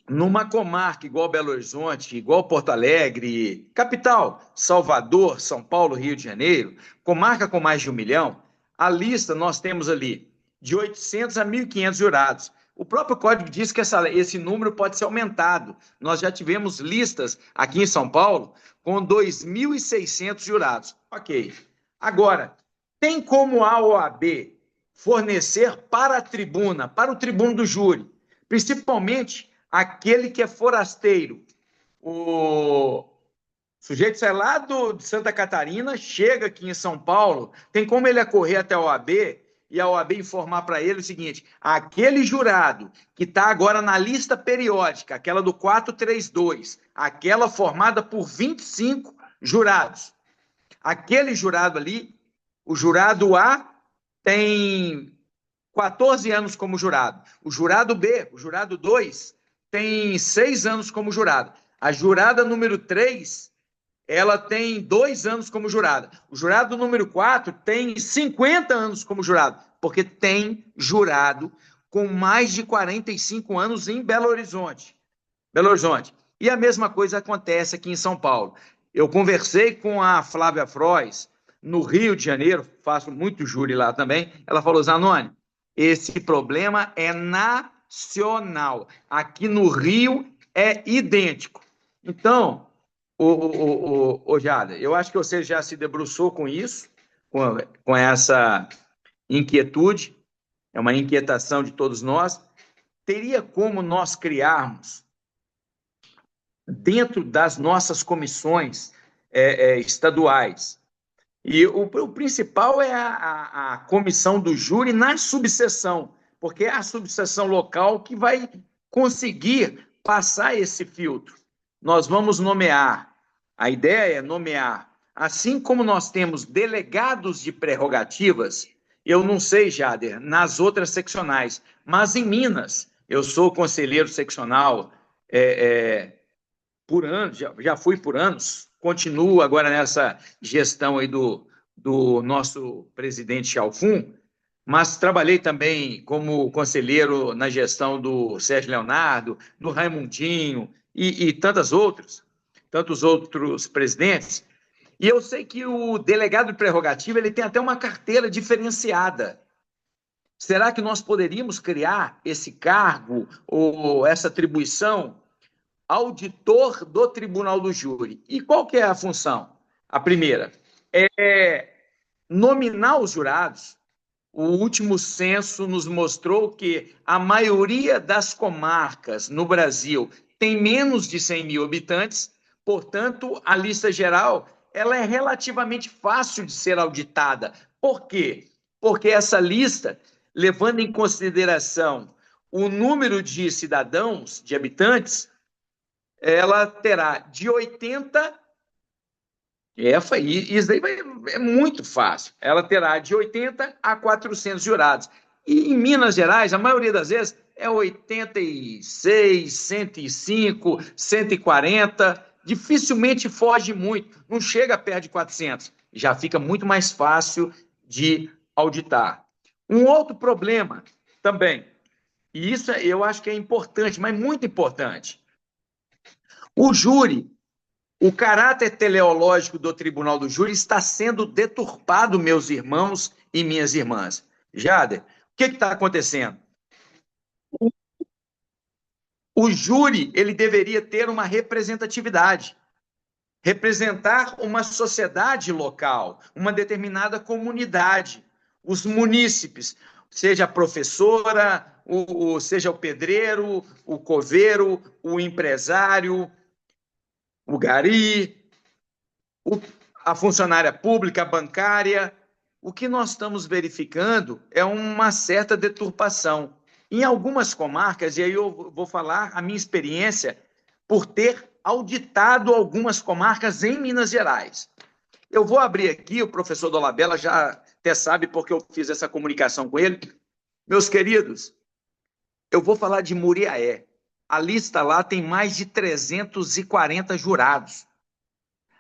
Numa comarca igual Belo Horizonte, igual Porto Alegre, capital, Salvador, São Paulo, Rio de Janeiro, comarca com mais de 1 milhão, a lista nós temos ali de 800 a 1.500 jurados. O próprio código diz que esse número pode ser aumentado. Nós já tivemos listas aqui em São Paulo com 2.600 jurados. Ok. Agora, tem como a OAB fornecer para a tribuna, para o tribuno do júri, principalmente aquele que é forasteiro. O sujeito sai lá de Santa Catarina, chega aqui em São Paulo, tem como ele correr até a OAB e a OAB informar para ele o seguinte: aquele jurado que está agora na lista periódica, aquela do 432, aquela formada por 25 jurados, aquele jurado ali, o jurado A tem 14 anos como jurado, o jurado B, o jurado 2, tem 6 anos como jurado. A jurada número 3, ela tem 2 anos como jurada. O jurado número 4 tem 50 anos como jurado, porque tem jurado com mais de 45 anos em Belo Horizonte. E a mesma coisa acontece aqui em São Paulo. Eu conversei com a Flávia Frois, no Rio de Janeiro, faço muito júri lá também. Ela falou: Zanoni, esse problema é nacional. Aqui no Rio é idêntico. Então, Jada, eu acho que você já se debruçou com isso, com essa inquietude, é uma inquietação de todos nós. Teria como nós criarmos, dentro das nossas comissões estaduais, e o principal é a comissão do júri na subseção, porque é a subseção local que vai conseguir passar esse filtro. Nós vamos nomear, a ideia é nomear, assim como nós temos delegados de prerrogativas, eu não sei, Jader, nas outras seccionais, mas em Minas, eu sou conselheiro seccional por anos, já fui por anos, continuo agora nessa gestão aí do nosso presidente Chalfun, mas trabalhei também como conselheiro na gestão do Sérgio Leonardo, do Raimundinho e tantos outros presidentes. E eu sei que o delegado de prerrogativa ele tem até uma carteira diferenciada. Será que nós poderíamos criar esse cargo ou essa atribuição? Auditor do Tribunal do Júri. E qual que é a função? A primeira é nominar os jurados. O último censo nos mostrou que a maioria das comarcas no Brasil tem menos de 100 mil habitantes, portanto, a lista geral ela é relativamente fácil de ser auditada. Por quê? Porque essa lista, levando em consideração o número de cidadãos, de habitantes, ela terá de 80, isso daí é muito fácil, ela terá de 80 a 400 jurados. E em Minas Gerais, a maioria das vezes, é 86, 105, 140, dificilmente foge muito, não chega perto de 400, já fica muito mais fácil de auditar. Um outro problema também, e isso eu acho que é importante, mas muito importante, o júri, o caráter teleológico do Tribunal do Júri está sendo deturpado, meus irmãos e minhas irmãs. Jader, o que está acontecendo? O júri ele deveria ter uma representatividade, representar uma sociedade local, uma determinada comunidade, os munícipes, seja a professora, seja o pedreiro, o coveiro, o empresário, o gari, a funcionária pública, a bancária. O que nós estamos verificando é uma certa deturpação. Em algumas comarcas, e aí eu vou falar a minha experiência por ter auditado algumas comarcas em Minas Gerais. Eu vou abrir aqui, o professor Dolabella já até sabe porque eu fiz essa comunicação com ele. Meus queridos, eu vou falar de Muriaé. A lista lá tem mais de 340 jurados.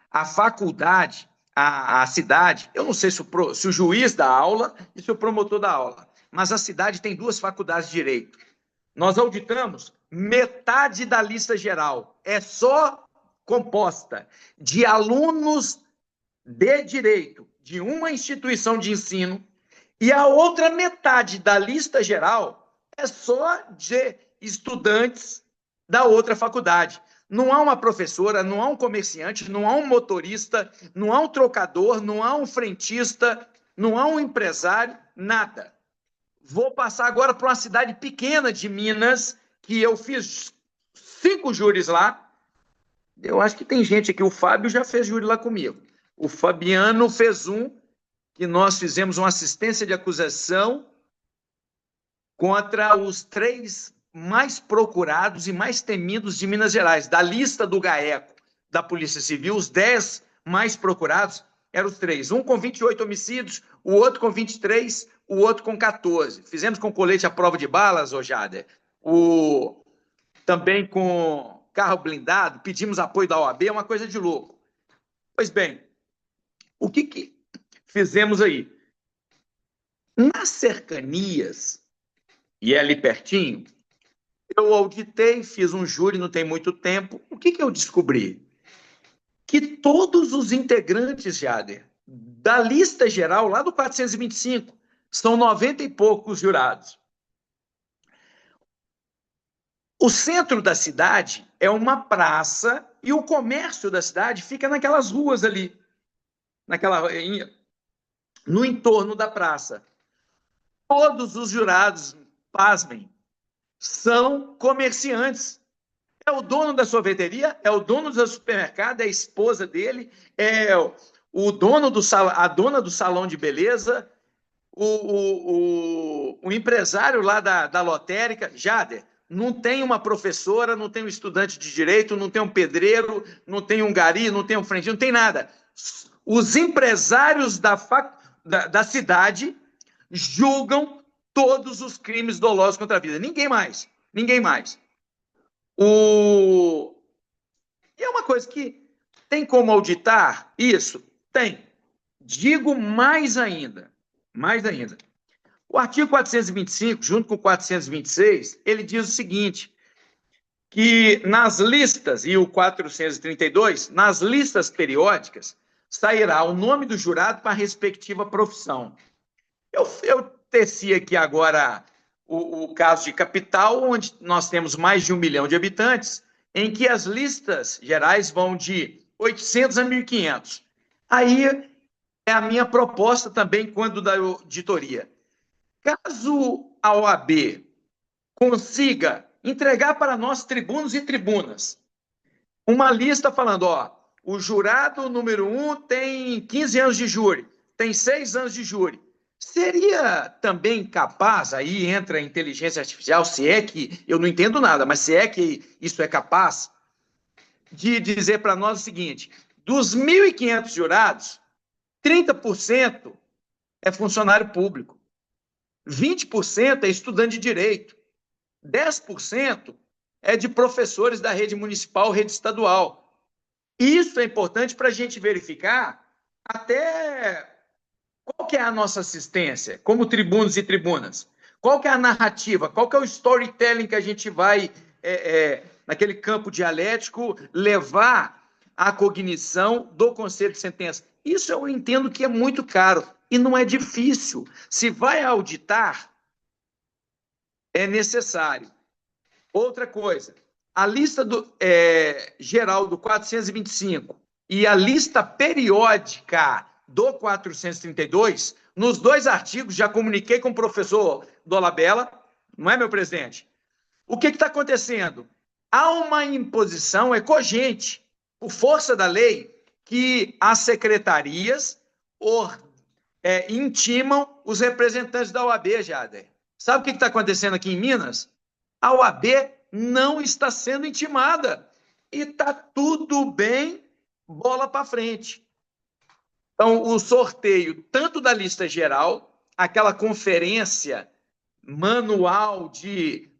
A faculdade, a cidade, eu não sei se o juiz dá aula e se o promotor dá aula, mas a cidade tem 2 faculdades de direito. Nós auditamos metade da lista geral, é só composta de alunos de direito de uma instituição de ensino, e a outra metade da lista geral é só de estudantes da outra faculdade. Não há uma professora, não há um comerciante, não há um motorista, não há um trocador, não há um frentista, não há um empresário, nada. Vou passar agora para uma cidade pequena de Minas, que eu fiz 5 júris lá. Eu acho que tem gente aqui, o Fábio já fez júri lá comigo. O Fabiano fez um, que nós fizemos uma assistência de acusação contra os 3 mais procurados e mais temidos de Minas Gerais. Da lista do GAECO, da Polícia Civil, os 10 mais procurados eram os 3. Um com 28 homicídios, o outro com 23, o outro com 14. Fizemos com colete à prova de balas, ô Jader. Também com carro blindado, pedimos apoio da OAB, é uma coisa de louco. Pois bem, o que fizemos aí? Nas cercanias, e é ali pertinho, eu auditei, fiz um júri, não tem muito tempo. O que eu descobri? Que todos os integrantes, Jader, da lista geral, lá do 425, são 90 e poucos jurados. O centro da cidade é uma praça e o comércio da cidade fica naquelas ruas ali, no entorno da praça. Todos os jurados, pasmem, são comerciantes. É o dono da sorveteria, é o dono do supermercado, é a esposa dele, é o dono a dona do salão de beleza, o empresário lá da lotérica. Jader, não tem uma professora, não tem um estudante de direito, não tem um pedreiro, não tem um gari, não tem um frentista, não tem nada. Os empresários da cidade julgam todos os crimes dolosos contra a vida. Ninguém mais. Ninguém mais. E é uma coisa que tem como auditar isso? Tem. Digo mais ainda. Mais ainda. O artigo 425, junto com o 426, ele diz o seguinte, que nas listas, e o 432, nas listas periódicas, sairá o nome do jurado para a respectiva profissão. Eu teci aqui agora o caso de capital, onde nós temos mais de 1 milhão de habitantes, em que as listas gerais vão de 800 a 1.500. Aí é a minha proposta também, quando da auditoria. Caso a OAB consiga entregar para nós, tribunos e tribunas, uma lista falando, ó, o jurado número 1 tem 15 anos de júri, tem 6 anos de júri. Seria também capaz, aí entra a inteligência artificial, se é que, eu não entendo nada, mas se é que isso é capaz, de dizer para nós o seguinte, dos 1.500 jurados, 30% é funcionário público, 20% é estudante de direito, 10% é de professores da rede municipal, rede estadual. Isso é importante para a gente verificar até qual que é a nossa assistência, como tribunos e tribunas. Qual que é a narrativa, qual que é o storytelling que a gente vai, naquele campo dialético, levar à cognição do conceito de sentença. Isso eu entendo que é muito caro e não é difícil. Se vai auditar, é necessário. Outra coisa, a lista geral do 425 e a lista periódica do 432, nos 2 artigos, já comuniquei com o professor Dolabella, não é, meu presidente? O que está acontecendo? Há uma imposição cogente, por força da lei, que as secretarias intimam os representantes da OAB, Jader. Sabe o que está acontecendo aqui em Minas? A OAB não está sendo intimada. E está tudo bem, bola para frente. Então, o sorteio, tanto da lista geral, aquela conferência manual de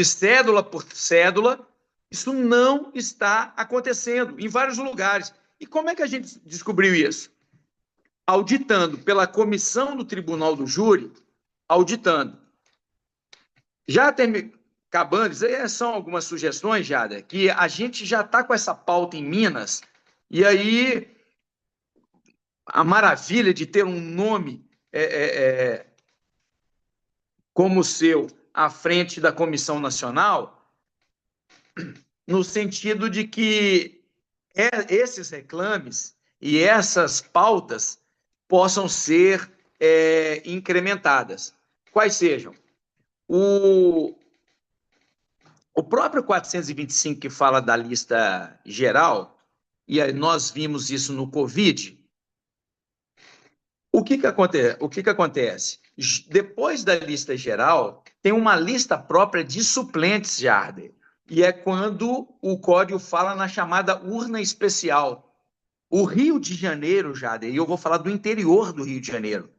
cédula por cédula, isso não está acontecendo em vários lugares. E como é que a gente descobriu isso? Auditando pela comissão do Tribunal do Júri, auditando. Já acabando, são algumas sugestões, Jada, que a gente já está com essa pauta em Minas, e aí a maravilha de ter um nome como o seu à frente da Comissão Nacional, no sentido de que esses reclames e essas pautas possam ser incrementadas. Quais sejam? O próprio 425, que fala da lista geral, e nós vimos isso no Covid, o que acontece? Depois da lista geral, tem uma lista própria de suplentes, Jardim, e é quando o código fala na chamada urna especial. O Rio de Janeiro, Jardim, e eu vou falar do interior do Rio de Janeiro,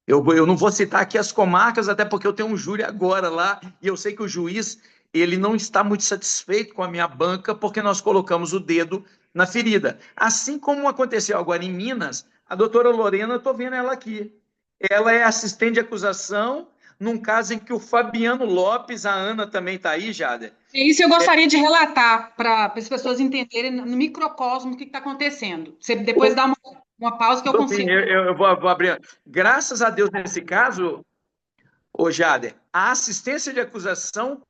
eu não vou citar aqui as comarcas, até porque eu tenho um júri agora lá, e eu sei que o juiz ele não está muito satisfeito com a minha banca, porque nós colocamos o dedo na ferida. Assim como aconteceu agora em Minas, a doutora Lorena, eu estou vendo ela aqui. Ela é assistente de acusação, num caso em que o Fabiano Lopes, a Ana também está aí, Jader.
Isso eu gostaria de relatar para as pessoas entenderem no microcosmo o que está acontecendo. Você depois dá uma pausa que eu consigo.
Eu vou abrir. Graças a Deus, nesse caso, Jader, a assistência de acusação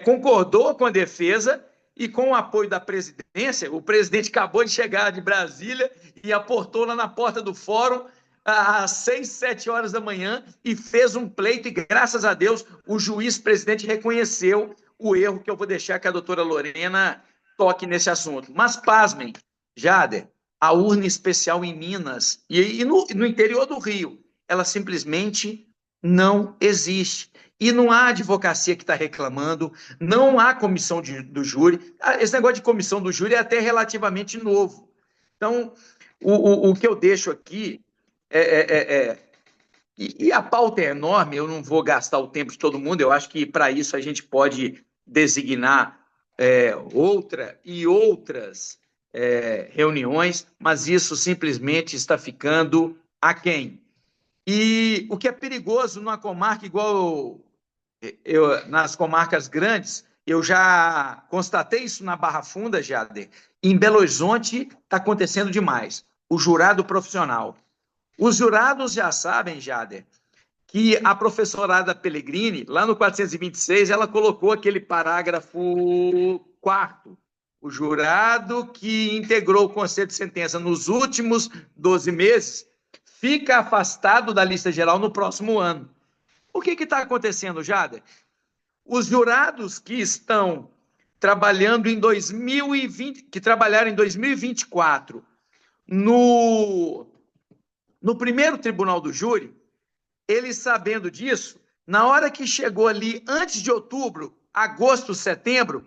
concordou com a defesa e com o apoio da presidência. O presidente acabou de chegar de Brasília e aportou lá na porta do fórum às 6, 7 horas da manhã e fez um pleito, e graças a Deus o juiz-presidente reconheceu o erro, que eu vou deixar que a doutora Lorena toque nesse assunto. Mas, pasmem, Jader, a urna especial em Minas e no interior do Rio, ela simplesmente não existe. E não há advocacia que está reclamando, não há comissão do júri. Esse negócio de comissão do júri é até relativamente novo. Então, o que eu deixo aqui e a pauta é enorme, eu não vou gastar o tempo de todo mundo, eu acho que para isso a gente pode designar outras reuniões, mas isso simplesmente está ficando aquém. E o que é perigoso numa comarca igual nas comarcas grandes, eu já constatei isso na Barra Funda, Jader, em Belo Horizonte está acontecendo demais. O jurado profissional. Os jurados já sabem, Jader, que a professorada Pellegrini, lá no 426, ela colocou aquele parágrafo 4º. O jurado que integrou o conselho de sentença nos últimos 12 meses fica afastado da lista geral no próximo ano. O que está acontecendo, Jader? Os jurados que estão trabalhando em 2020, que trabalharam em 2024 no primeiro tribunal do júri, eles sabendo disso, na hora que chegou ali antes de outubro, agosto, setembro,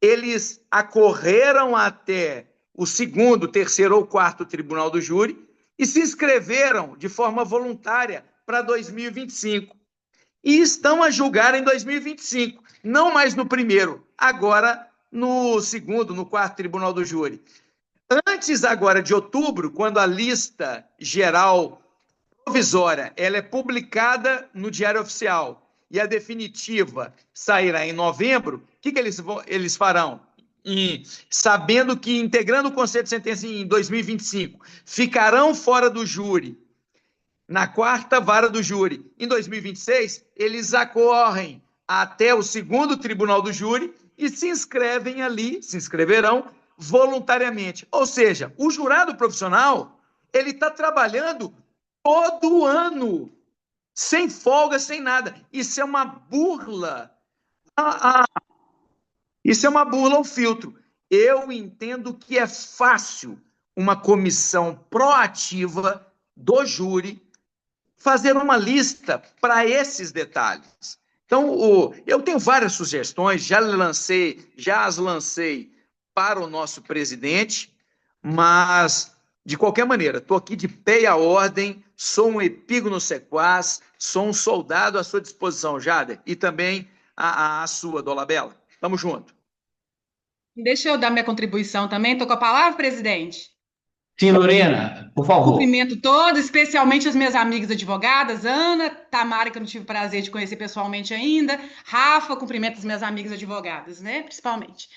eles acorreram até o segundo, terceiro ou quarto tribunal do júri e se inscreveram de forma voluntária para 2025. E estão a julgar em 2025, não mais no primeiro, agora no segundo, no quarto tribunal do júri. Antes agora de outubro, quando a lista geral provisória ela é publicada no Diário Oficial e a definitiva sairá em novembro, o que eles farão? Sabendo que, integrando o conselho de sentença em 2025, ficarão fora do júri na quarta vara do júri. Em 2026, eles acorrem até o segundo tribunal do júri e se inscreverão voluntariamente. Ou seja, o jurado profissional, ele está trabalhando todo ano, sem folga, sem nada. Isso é uma burla. Isso é uma burla ao filtro. Eu entendo que é fácil uma comissão proativa do júri fazer uma lista para esses detalhes. Então, eu tenho várias sugestões, já as lancei para o nosso presidente, mas, de qualquer maneira, estou aqui de pé à ordem, sou um epígono sequaz, sou um soldado à sua disposição, Jader, e também a sua, Dolabella. Tamo junto.
Deixa eu dar minha contribuição também. Estou com a palavra, presidente.
Sim, Lorena, por favor.
Cumprimento todos, especialmente as minhas amigas advogadas, Ana, Tamara, que eu não tive o prazer de conhecer pessoalmente ainda, Rafa, cumprimento as minhas amigas advogadas, né, principalmente.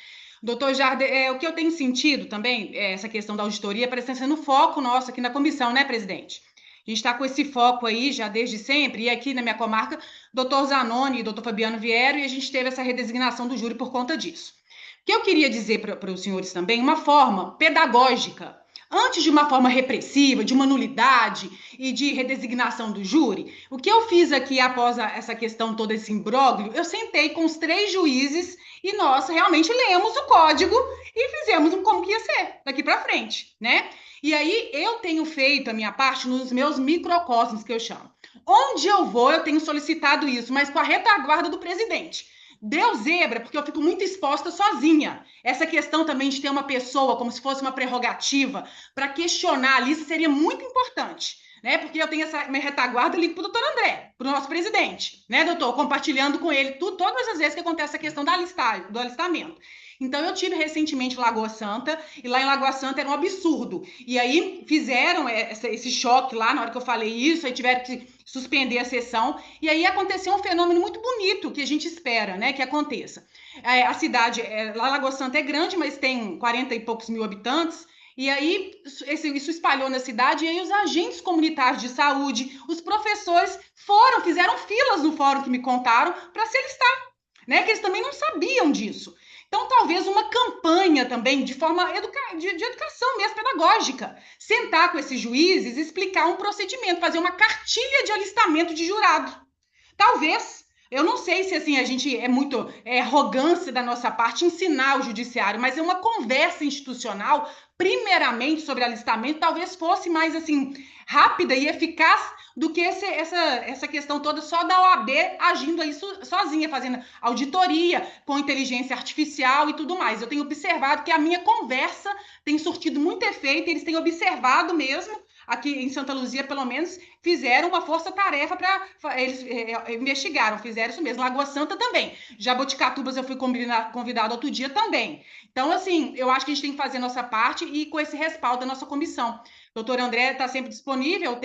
Doutor Jader, o que eu tenho sentido também, essa questão da auditoria, parece ser no foco nosso aqui na comissão, né, presidente? A gente está com esse foco aí já desde sempre, e aqui na minha comarca, doutor Zanoni e doutor Fabiano vieram, e a gente teve essa redesignação do júri por conta disso. O que eu queria dizer para os senhores também, uma forma pedagógica, antes de uma forma repressiva, de uma nulidade e de redesignação do júri, o que eu fiz aqui após essa questão toda, esse imbróglio, eu sentei com os 3 juízes e nós realmente lemos o código e fizemos como que ia ser daqui para frente, né? E aí eu tenho feito a minha parte nos meus microcosmos, que eu chamo. Onde eu vou, eu tenho solicitado isso, mas com a retaguarda do presidente. Deu zebra, porque eu fico muito exposta sozinha. Essa questão também de ter uma pessoa como se fosse uma prerrogativa para questionar ali seria muito importante, né? Porque eu tenho essa minha retaguarda ali para o doutor André, para o nosso presidente, né, doutor? Compartilhando com ele todas as vezes que acontece essa questão do alistamento. Então, eu tive recentemente em Lagoa Santa, e lá em Lagoa Santa era um absurdo. E aí fizeram esse choque lá, na hora que eu falei isso, aí tiveram que suspender a sessão, e aí aconteceu um fenômeno muito bonito que a gente espera, né, que aconteça. A cidade, lá Lagoa Santa é grande, mas tem 40 e poucos mil habitantes, e aí isso espalhou na cidade, e aí os agentes comunitários de saúde, os professores fizeram filas no fórum que me contaram para se alistar. né? Que eles também não sabiam disso. Então, talvez uma campanha também de forma de educação mesmo, pedagógica. Sentar com esses juízes, explicar um procedimento, fazer uma cartilha de alistamento de jurado. Talvez. Eu não sei se assim a gente é muito arrogância da nossa parte ensinar o judiciário, mas é uma conversa institucional, primeiramente sobre alistamento, talvez fosse mais assim rápida e eficaz do que essa questão toda só da OAB agindo aí sozinha, fazendo auditoria com inteligência artificial e tudo mais. Eu tenho observado que a minha conversa tem surtido muito efeito, eles têm observado mesmo, aqui em Santa Luzia, pelo menos, fizeram uma força-tarefa para... Eles investigaram, fizeram isso mesmo. Lagoa Santa também. Jaboticatubas eu fui convidado outro dia também. Então, assim, eu acho que a gente tem que fazer a nossa parte e com esse respaldo da nossa comissão. O doutor André está sempre disponível,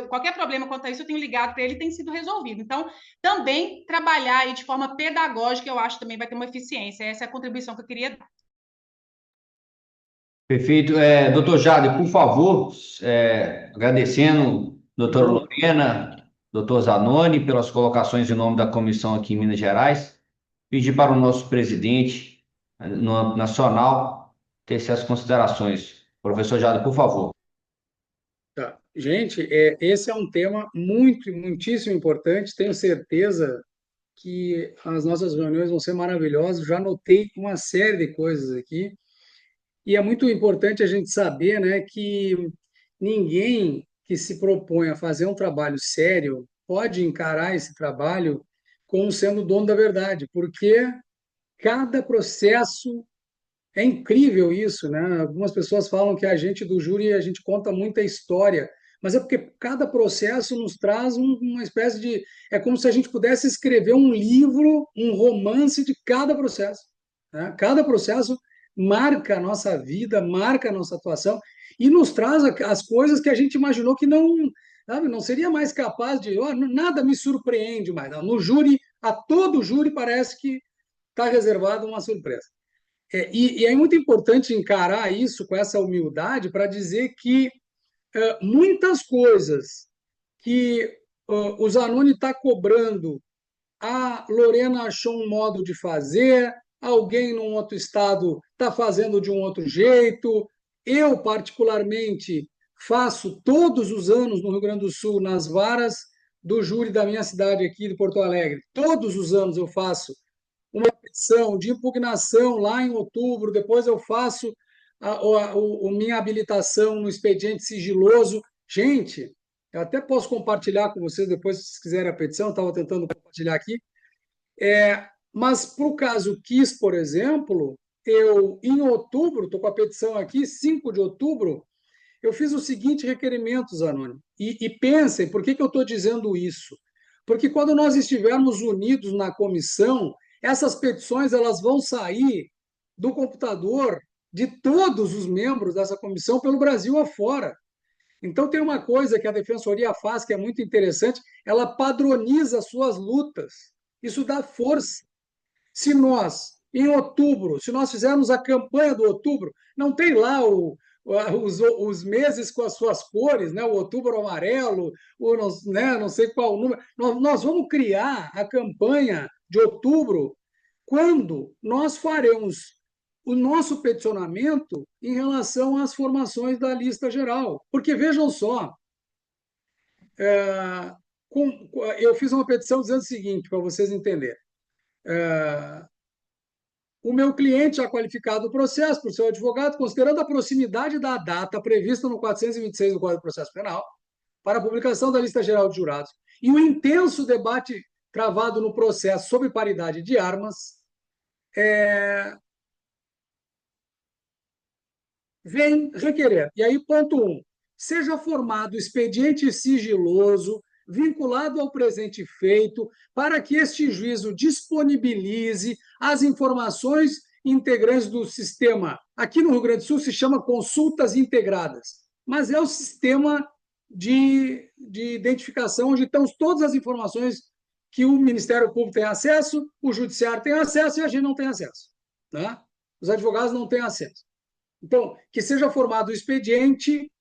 qualquer problema quanto a isso, eu tenho ligado para ele e tem sido resolvido. Então, também trabalhar aí de forma pedagógica, eu acho que também vai ter uma eficiência. Essa é a contribuição que eu queria dar.
Perfeito. Doutor Jade, por favor, agradecendo doutora Lorena, doutor Zanoni, pelas colocações em nome da comissão aqui em Minas Gerais, pedir para o nosso presidente no âmbito nacional tecer as considerações. Professor Jade, por favor.
Tá. Gente, esse é um tema muitíssimo importante. Tenho certeza que as nossas reuniões vão ser maravilhosas. Já anotei uma série de coisas aqui. E é muito importante a gente saber, né, que ninguém que se propõe a fazer um trabalho sério pode encarar esse trabalho como sendo dono da verdade, porque cada processo é incrível isso, né? Algumas pessoas falam que a gente do júri a gente conta muita história, mas é porque cada processo nos traz uma espécie de é como se a gente pudesse escrever um livro, um romance de cada processo, né? Cada processo marca a nossa vida, marca a nossa atuação e nos traz as coisas que a gente imaginou que não, sabe, não seria mais capaz de, nada me surpreende mais. Não. No júri, a todo júri parece que está reservada uma surpresa. E é muito importante encarar isso com essa humildade para dizer que muitas coisas que o Zanoni está cobrando, a Lorena achou um modo de fazer, alguém num outro estado está fazendo de um outro jeito. Eu, particularmente, faço todos os anos no Rio Grande do Sul, nas varas do júri da minha cidade aqui de Porto Alegre. Todos os anos eu faço uma petição de impugnação lá em outubro, depois eu faço minha habilitação no expediente sigiloso. Gente, eu até posso compartilhar com vocês depois, se vocês quiserem a petição, eu estava tentando compartilhar aqui. Mas para o caso Kiss, por exemplo, eu, em outubro, estou com a petição aqui, 5 de outubro, eu fiz o seguinte requerimento, Zanoni. E pensem, por que eu estou dizendo isso? Porque quando nós estivermos unidos na comissão, essas petições elas vão sair do computador de todos os membros dessa comissão pelo Brasil afora. Então, tem uma coisa que a Defensoria faz que é muito interessante, ela padroniza as suas lutas. Isso dá força. Se nós, em outubro, se nós fizermos a campanha do outubro, não tem lá os meses com as suas cores, né? O outubro amarelo, não sei qual o número. Nós vamos criar a campanha de outubro quando nós faremos o nosso peticionamento em relação às formações da lista geral. Porque, vejam só, eu fiz uma petição dizendo o seguinte, para vocês entenderem. O meu cliente já qualificado o processo por seu advogado, considerando a proximidade da data prevista no 426 do Código de Processo Penal para a publicação da lista geral de jurados e o intenso debate travado no processo sobre paridade de armas, vem requerer. E aí, ponto 1. Seja formado expediente sigiloso vinculado ao presente feito, para que este juízo disponibilize as informações integrantes do sistema. Aqui no Rio Grande do Sul se chama consultas integradas, mas é o sistema de identificação onde estão todas as informações que o Ministério Público tem acesso, o Judiciário tem acesso e a gente não tem acesso. Tá? Os advogados não têm acesso. Então, que seja formado o expediente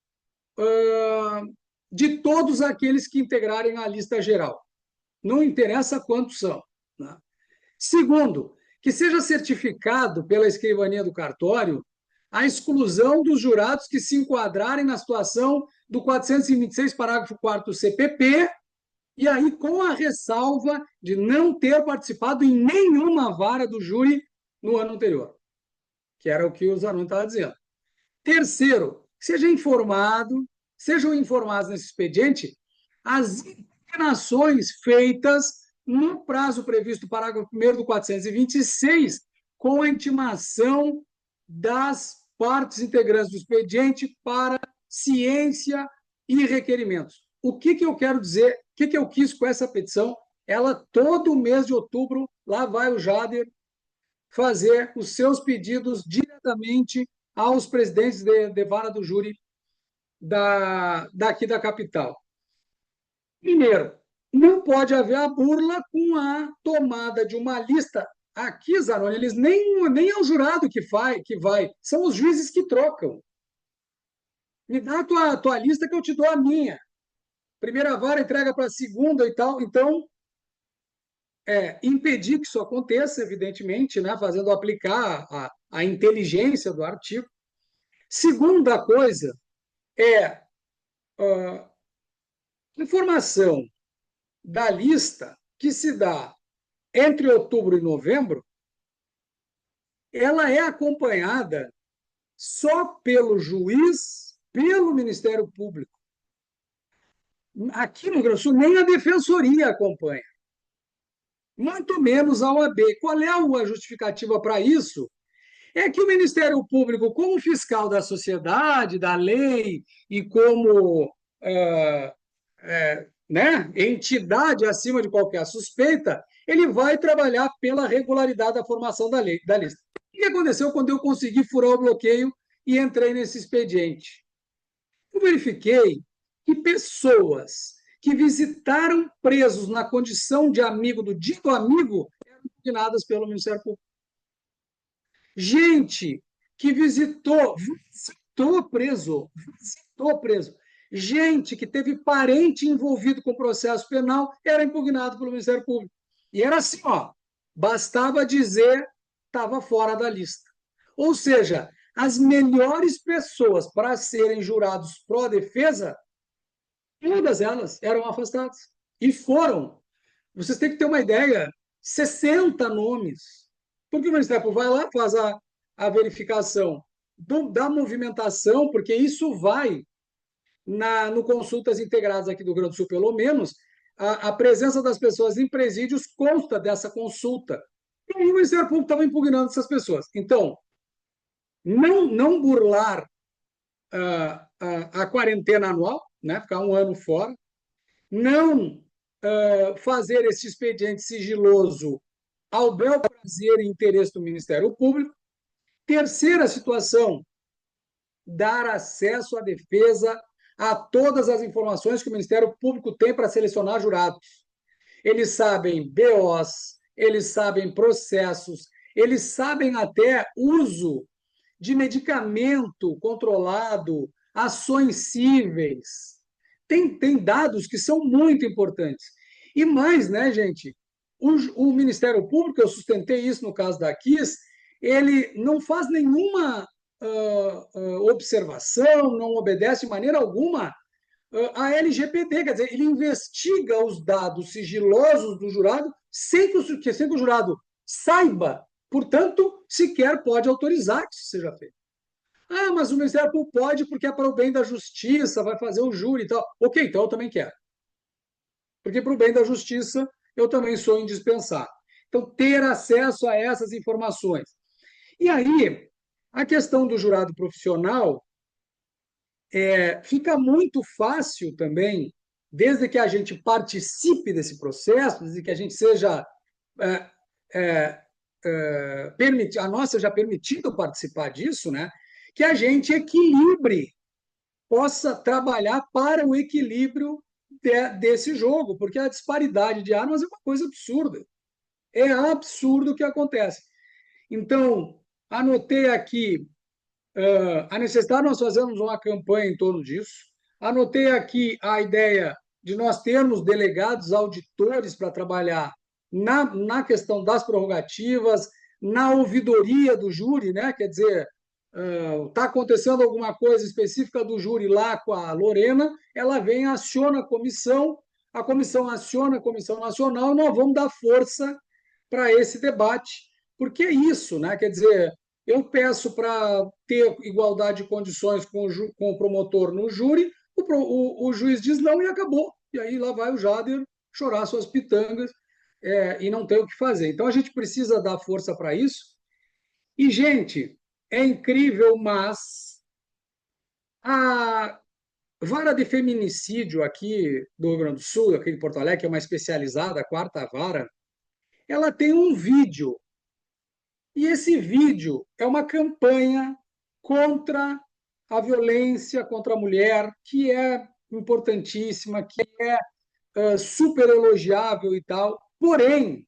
de todos aqueles que integrarem a lista geral. Não interessa quantos são. Né? Segundo, que seja certificado pela escrivania do cartório a exclusão dos jurados que se enquadrarem na situação do 426, parágrafo 4º do CPP, e aí com a ressalva de não ter participado em nenhuma vara do júri no ano anterior, que era o que o Zanoni estava dizendo. Terceiro, sejam informados nesse expediente as internações feitas no prazo previsto, parágrafo 1º do 426, com a intimação das partes integrantes do expediente para ciência e requerimentos. O que eu quero dizer, o que eu quis com essa petição? Ela, todo mês de outubro, lá vai o Jader fazer os seus pedidos diretamente aos presidentes de vara do júri daqui da capital. Primeiro, não pode haver a burla com a tomada de uma lista. Aqui, Zanoni, eles nem é o jurado que vai, são os juízes que trocam. Me dá a tua lista que eu te dou a minha. Primeira vara entrega para a segunda e tal. Então, impedir que isso aconteça, evidentemente, né, fazendo aplicar a inteligência do artigo. Segunda coisa é informação da lista que se dá entre outubro e novembro, ela é acompanhada só pelo juiz, pelo Ministério Público. Aqui no Rio Grande do Sul, nem a Defensoria acompanha, muito menos a OAB. Qual é a justificativa para isso? É que o Ministério Público, como fiscal da sociedade, da lei e como né, entidade acima de qualquer suspeita, ele vai trabalhar pela regularidade da formação da lista. O que aconteceu quando eu consegui furar o bloqueio e entrei nesse expediente? Eu verifiquei que pessoas que visitaram presos na condição de amigo do dito amigo eram impugnadas pelo Ministério Público. Gente que visitou preso. Gente que teve parente envolvido com processo penal era impugnado pelo Ministério Público. E era assim, ó, bastava dizer estava fora da lista. Ou seja, as melhores pessoas para serem jurados pró-defesa, todas elas eram afastadas. E foram. Vocês têm que ter uma ideia, 60 nomes. Porque o Ministério Público vai lá, faz a verificação da movimentação, porque isso vai no Consultas Integradas aqui do Rio Grande do Sul, pelo menos, a presença das pessoas em presídios consta dessa consulta. E o Ministério Público estava impugnando essas pessoas. Então, não burlar a quarentena anual, né, ficar um ano fora, não fazer esse expediente sigiloso ao bel prazer e interesse do Ministério Público. Terceira situação, dar acesso à defesa a todas as informações que o Ministério Público tem para selecionar jurados. Eles sabem BOs, eles sabem processos, eles sabem até uso de medicamento controlado, ações cíveis. Tem dados que são muito importantes. E mais, né, gente? O Ministério Público, eu sustentei isso no caso da KIS, ele não faz nenhuma observação, não obedece de maneira alguma a LGPD, quer dizer, ele investiga os dados sigilosos do jurado sem que o jurado saiba, portanto, sequer pode autorizar que isso seja feito. Ah, mas o Ministério Público pode porque é para o bem da justiça, vai fazer o júri e tal. Ok, então eu também quero. Porque para o bem da justiça eu também sou indispensável. Então, ter acesso a essas informações. E aí, a questão do jurado profissional fica muito fácil também, desde que a gente participe desse processo, desde que a gente seja a nós seja permitido participar disso, né? Que a gente possa trabalhar para o equilíbrio desse jogo, porque a disparidade de armas é uma coisa absurda. É absurdo o que acontece. Então, anotei aqui a necessidade de nós fazermos uma campanha em torno disso. Anotei aqui a ideia de nós termos delegados auditores para trabalhar na questão das prerrogativas, na ouvidoria do júri, né? Quer dizer, está acontecendo alguma coisa específica do júri lá com a Lorena, ela vem, aciona a comissão aciona a Comissão Nacional, e nós vamos dar força para esse debate, porque é isso, né? Quer dizer, eu peço para ter igualdade de condições com o promotor no júri, o juiz diz não e acabou. E aí lá vai o Jader chorar suas pitangas, e não tem o que fazer. Então a gente precisa dar força para isso. E, gente, é incrível, mas a vara de feminicídio aqui do Rio Grande do Sul, aqui de Porto Alegre, que é uma especializada, a quarta vara, ela tem um vídeo. E esse vídeo é uma campanha contra a violência contra a mulher, que é importantíssima, que é super elogiável e tal. Porém,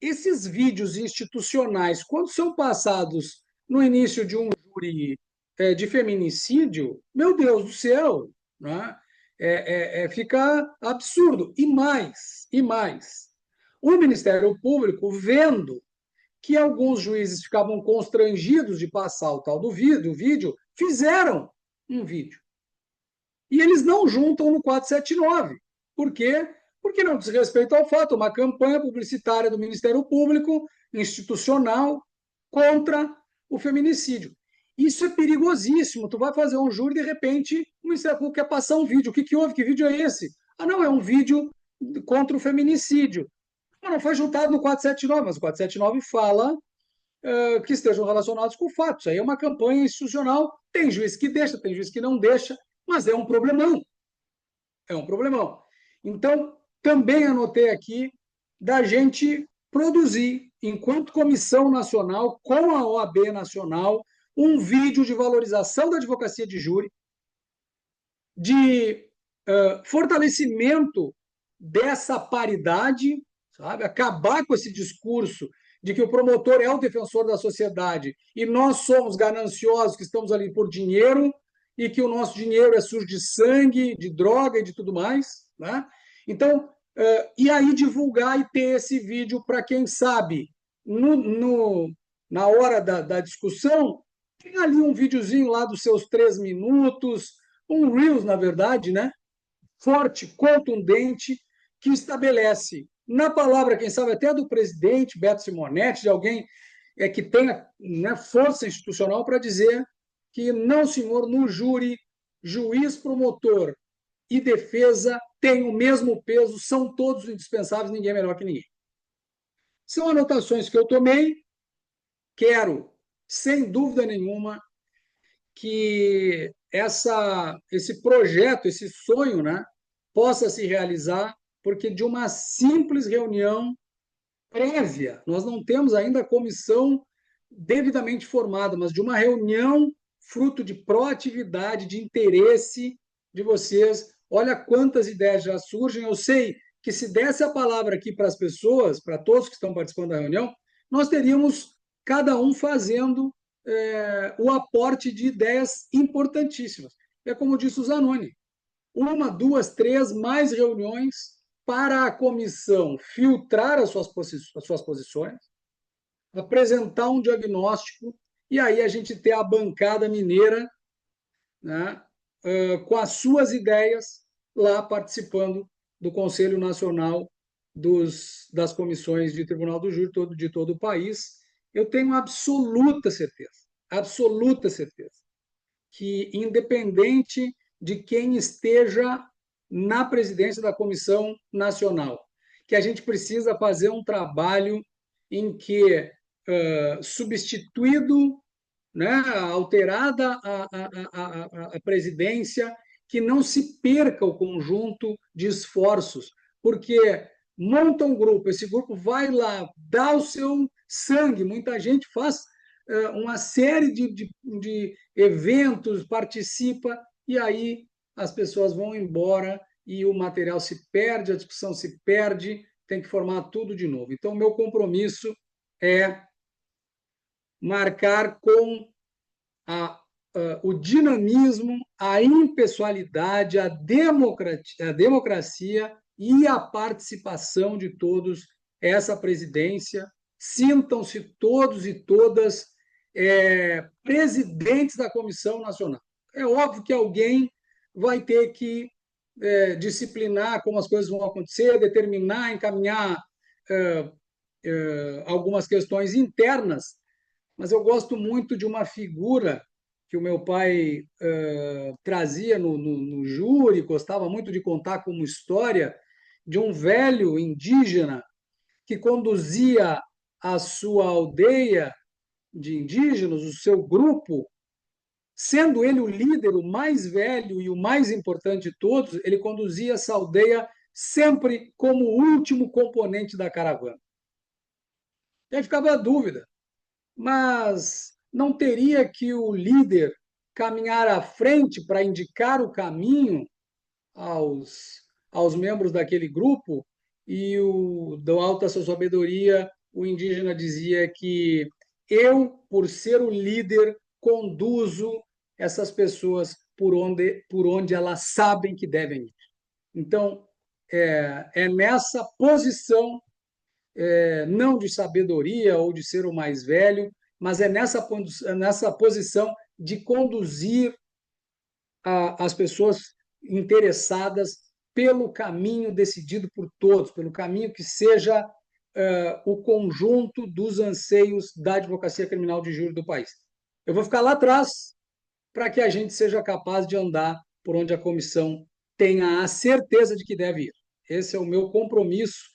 esses vídeos institucionais, quando são passados no início de um júri de feminicídio, meu Deus do céu, né? Fica absurdo. E mais, o Ministério Público, vendo que alguns juízes ficavam constrangidos de passar o tal do vídeo, fizeram um vídeo. E eles não juntam no 479. Por quê? Porque não diz respeito ao fato, uma campanha publicitária do Ministério Público, institucional, contra o feminicídio. Isso é perigosíssimo. Tu vai fazer um júri, de repente, o Ministério Público quer passar um vídeo. O que houve? Que vídeo é esse? Ah, não, é um vídeo contra o feminicídio. Não foi juntado no 479, mas o 479 fala que estejam relacionados com fatos. Aí é uma campanha institucional. Tem juiz que deixa, tem juiz que não deixa, mas é um problemão. É um problemão. Então, também anotei aqui da gente produzir, enquanto Comissão Nacional, com a OAB Nacional, um vídeo de valorização da advocacia de júri, de fortalecimento dessa paridade, sabe? Acabar com esse discurso de que o promotor é o defensor da sociedade e nós somos gananciosos que estamos ali por dinheiro e que o nosso dinheiro é sujo de sangue, de droga e de tudo mais, né? Então, e aí divulgar e ter esse vídeo para quem sabe, na hora da discussão, tem ali um videozinho lá dos seus 3 minutos, um Reels, na verdade, né? Forte, contundente, que estabelece, na palavra, quem sabe até do presidente Beto Simonetti, de alguém que tenha, né, força institucional para dizer que não, senhor, no júri, juiz, promotor e defesa têm o mesmo peso, são todos indispensáveis, ninguém é melhor que ninguém. São anotações que eu tomei, quero, sem dúvida nenhuma, que esse projeto, esse sonho, né, possa se realizar, porque de uma simples reunião prévia, nós não temos ainda a comissão devidamente formada, mas de uma reunião fruto de proatividade, de interesse de vocês. Olha quantas ideias já surgem. Eu sei que se desse a palavra aqui para as pessoas, para todos que estão participando da reunião, nós teríamos cada um fazendo o aporte de ideias importantíssimas. É como disse o Zanoni, 1, 2, 3, mais reuniões para a comissão filtrar as suas posições, apresentar um diagnóstico e aí a gente ter a bancada mineira, né, com as suas ideias lá participando do Conselho Nacional das comissões de Tribunal do Júri de todo o país. Eu tenho absoluta certeza, que independente de quem esteja na presidência da Comissão Nacional, que a gente precisa fazer um trabalho em que, substituído, né, alterada a presidência, que não se perca o conjunto de esforços, porque monta um grupo, esse grupo vai lá, dá o seu sangue, muita gente faz uma série de eventos, participa, e aí as pessoas vão embora e o material se perde, a discussão se perde, tem que formar tudo de novo. Então, o meu compromisso é marcar com a o dinamismo, a impessoalidade, a democracia e a participação de todos essa presidência. Sintam-se todos e todas presidentes da Comissão Nacional. É óbvio que alguém vai ter que disciplinar como as coisas vão acontecer, determinar, encaminhar algumas questões internas, mas eu gosto muito de uma figura que o meu pai trazia no júri, gostava muito de contar como história, de um velho indígena que conduzia a sua aldeia de indígenas, o seu grupo, sendo ele o líder, o mais velho e o mais importante de todos, ele conduzia essa aldeia sempre como o último componente da caravana. E aí ficava a dúvida, mas não teria que o líder caminhar à frente para indicar o caminho aos membros daquele grupo? E do alto da sua sabedoria, o indígena dizia que eu, por ser o líder, conduzo essas pessoas por onde elas sabem que devem ir. Então, é nessa posição, não de sabedoria ou de ser o mais velho, mas é nessa posição de conduzir as pessoas interessadas pelo caminho decidido por todos, pelo caminho que seja o conjunto dos anseios da advocacia criminal de júri do país. Eu vou ficar lá atrás para que a gente seja capaz de andar por onde a comissão tenha a certeza de que deve ir. Esse é o meu compromisso.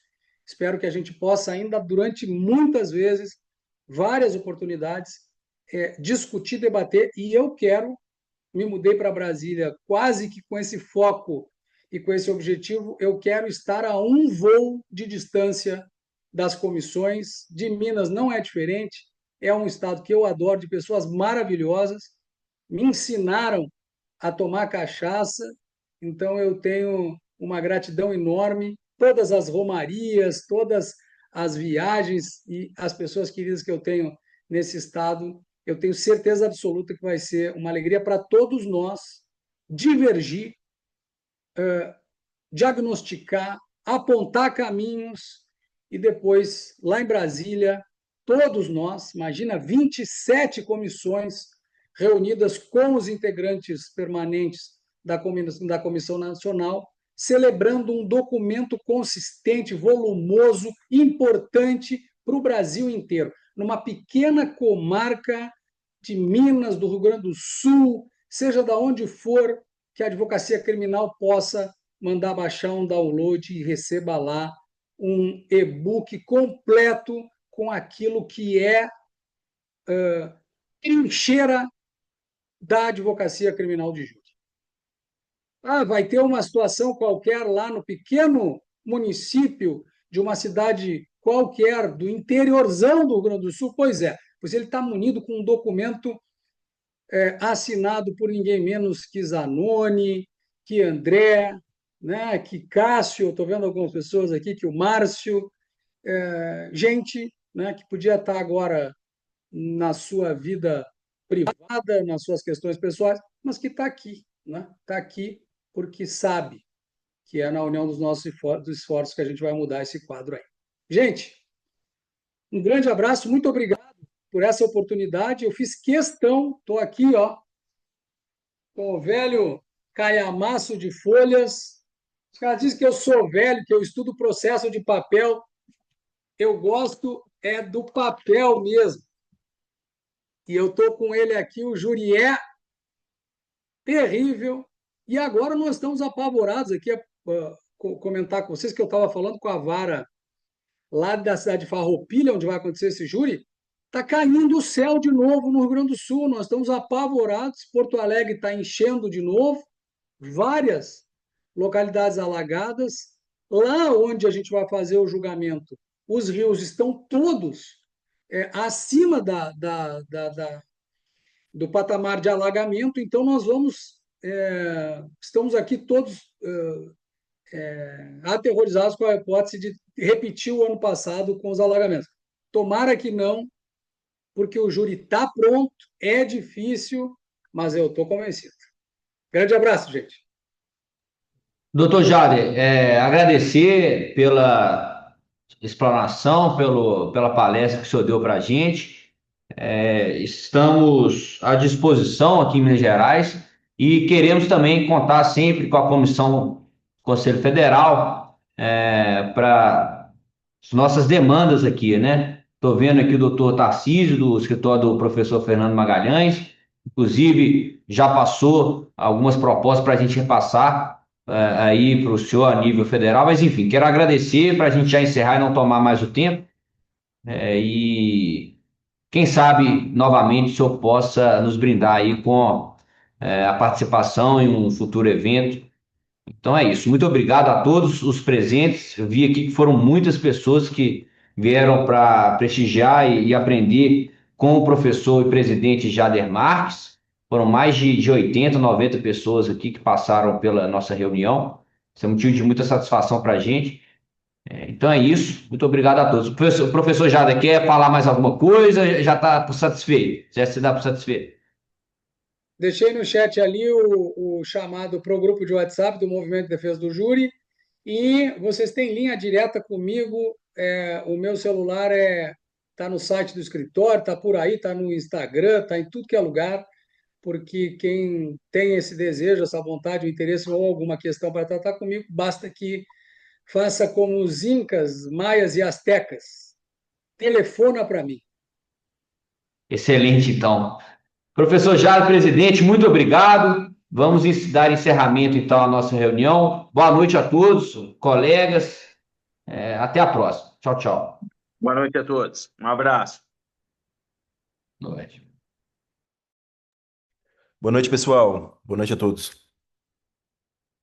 Espero que a gente possa ainda, durante muitas vezes, várias oportunidades, discutir, debater, e eu me mudei para Brasília quase que com esse foco e com esse objetivo, eu quero estar a um voo de distância das comissões. De Minas não é diferente, é um estado que eu adoro, de pessoas maravilhosas, me ensinaram a tomar cachaça, então eu tenho uma gratidão enorme. Todas as romarias, todas as viagens e as pessoas queridas que eu tenho nesse estado, eu tenho certeza absoluta que vai ser uma alegria para todos nós divergir, diagnosticar, apontar caminhos e depois, lá em Brasília, todos nós, imagina 27 comissões reunidas com os integrantes permanentes da Comissão Nacional, celebrando um documento consistente, volumoso, importante para o Brasil inteiro. Numa pequena comarca de Minas, do Rio Grande do Sul, seja de onde for, que a advocacia criminal possa mandar baixar um download e receba lá um e-book completo com aquilo que é trincheira da advocacia criminal de júri. Vai ter uma situação qualquer lá no pequeno município de uma cidade qualquer do interiorzão do Rio Grande do Sul? Pois é, pois ele está munido com um documento assinado por ninguém menos que Zanoni, que André, né, que Cássio, estou vendo algumas pessoas aqui, que o Márcio, gente, né, que podia estar agora na sua vida privada, nas suas questões pessoais, mas que está aqui, né? Está aqui porque sabe que é na união dos nossos esforços que a gente vai mudar esse quadro aí. Gente, um grande abraço, muito obrigado por essa oportunidade. Eu fiz questão, estou aqui, ó, com o velho calhamaço de folhas. Os caras dizem que eu sou velho, que eu estudo processo de papel. Eu gosto do papel mesmo. E eu estou com ele aqui, o Jurié, terrível. E agora nós estamos apavorados aqui a comentar com vocês que eu estava falando com a vara lá da cidade de Farroupilha, onde vai acontecer esse júri. Está caindo o céu de novo no Rio Grande do Sul. Nós estamos apavorados. Porto Alegre está enchendo de novo. Várias localidades alagadas. Lá onde a gente vai fazer o julgamento, os rios estão todos acima do patamar de alagamento, então nós estamos aqui todos aterrorizados com a hipótese de repetir o ano passado com os alagamentos. Tomara que não, porque o júri está pronto, é difícil, mas eu estou convencido. Grande abraço, gente.
Doutor Jader, agradecer pela explanação, pela palestra que o senhor deu para a gente. Estamos à disposição aqui em Minas Gerais e queremos também contar sempre com a Comissão do Conselho Federal para as nossas demandas aqui, né? Estou vendo aqui o doutor Tarcísio, do escritório do professor Fernando Magalhães, inclusive já passou algumas propostas para a gente repassar aí para o senhor a nível federal, mas enfim, quero agradecer para a gente já encerrar e não tomar mais o tempo, e quem sabe novamente o senhor possa nos brindar aí com a participação em um futuro evento. Então é isso. Muito obrigado a todos os presentes. Eu vi aqui que foram muitas pessoas que vieram para prestigiar e aprender com o professor e presidente Jader Marques. Foram mais de 80, 90 pessoas aqui que passaram pela nossa reunião. Isso é motivo de muita satisfação para a gente. Então é isso. Muito obrigado a todos. O professor Jader quer falar mais alguma coisa? Já está satisfeito? Já se dá por satisfeito?
Deixei no chat ali o chamado para o grupo de WhatsApp do Movimento de Defesa do Júri e vocês têm linha direta comigo. O meu celular está no site do escritório, está por aí, está no Instagram, está em tudo que é lugar, porque quem tem esse desejo, essa vontade, o interesse ou alguma questão para tratar comigo, basta que faça como os incas, maias e astecas. Telefona para mim.
Excelente, então. Professor Jader, presidente, muito obrigado. Vamos dar encerramento, então, à nossa reunião. Boa noite a todos, colegas. Até a próxima. Tchau, tchau.
Boa noite a todos. Um abraço.
Boa noite.
Boa noite, pessoal. Boa noite a todos.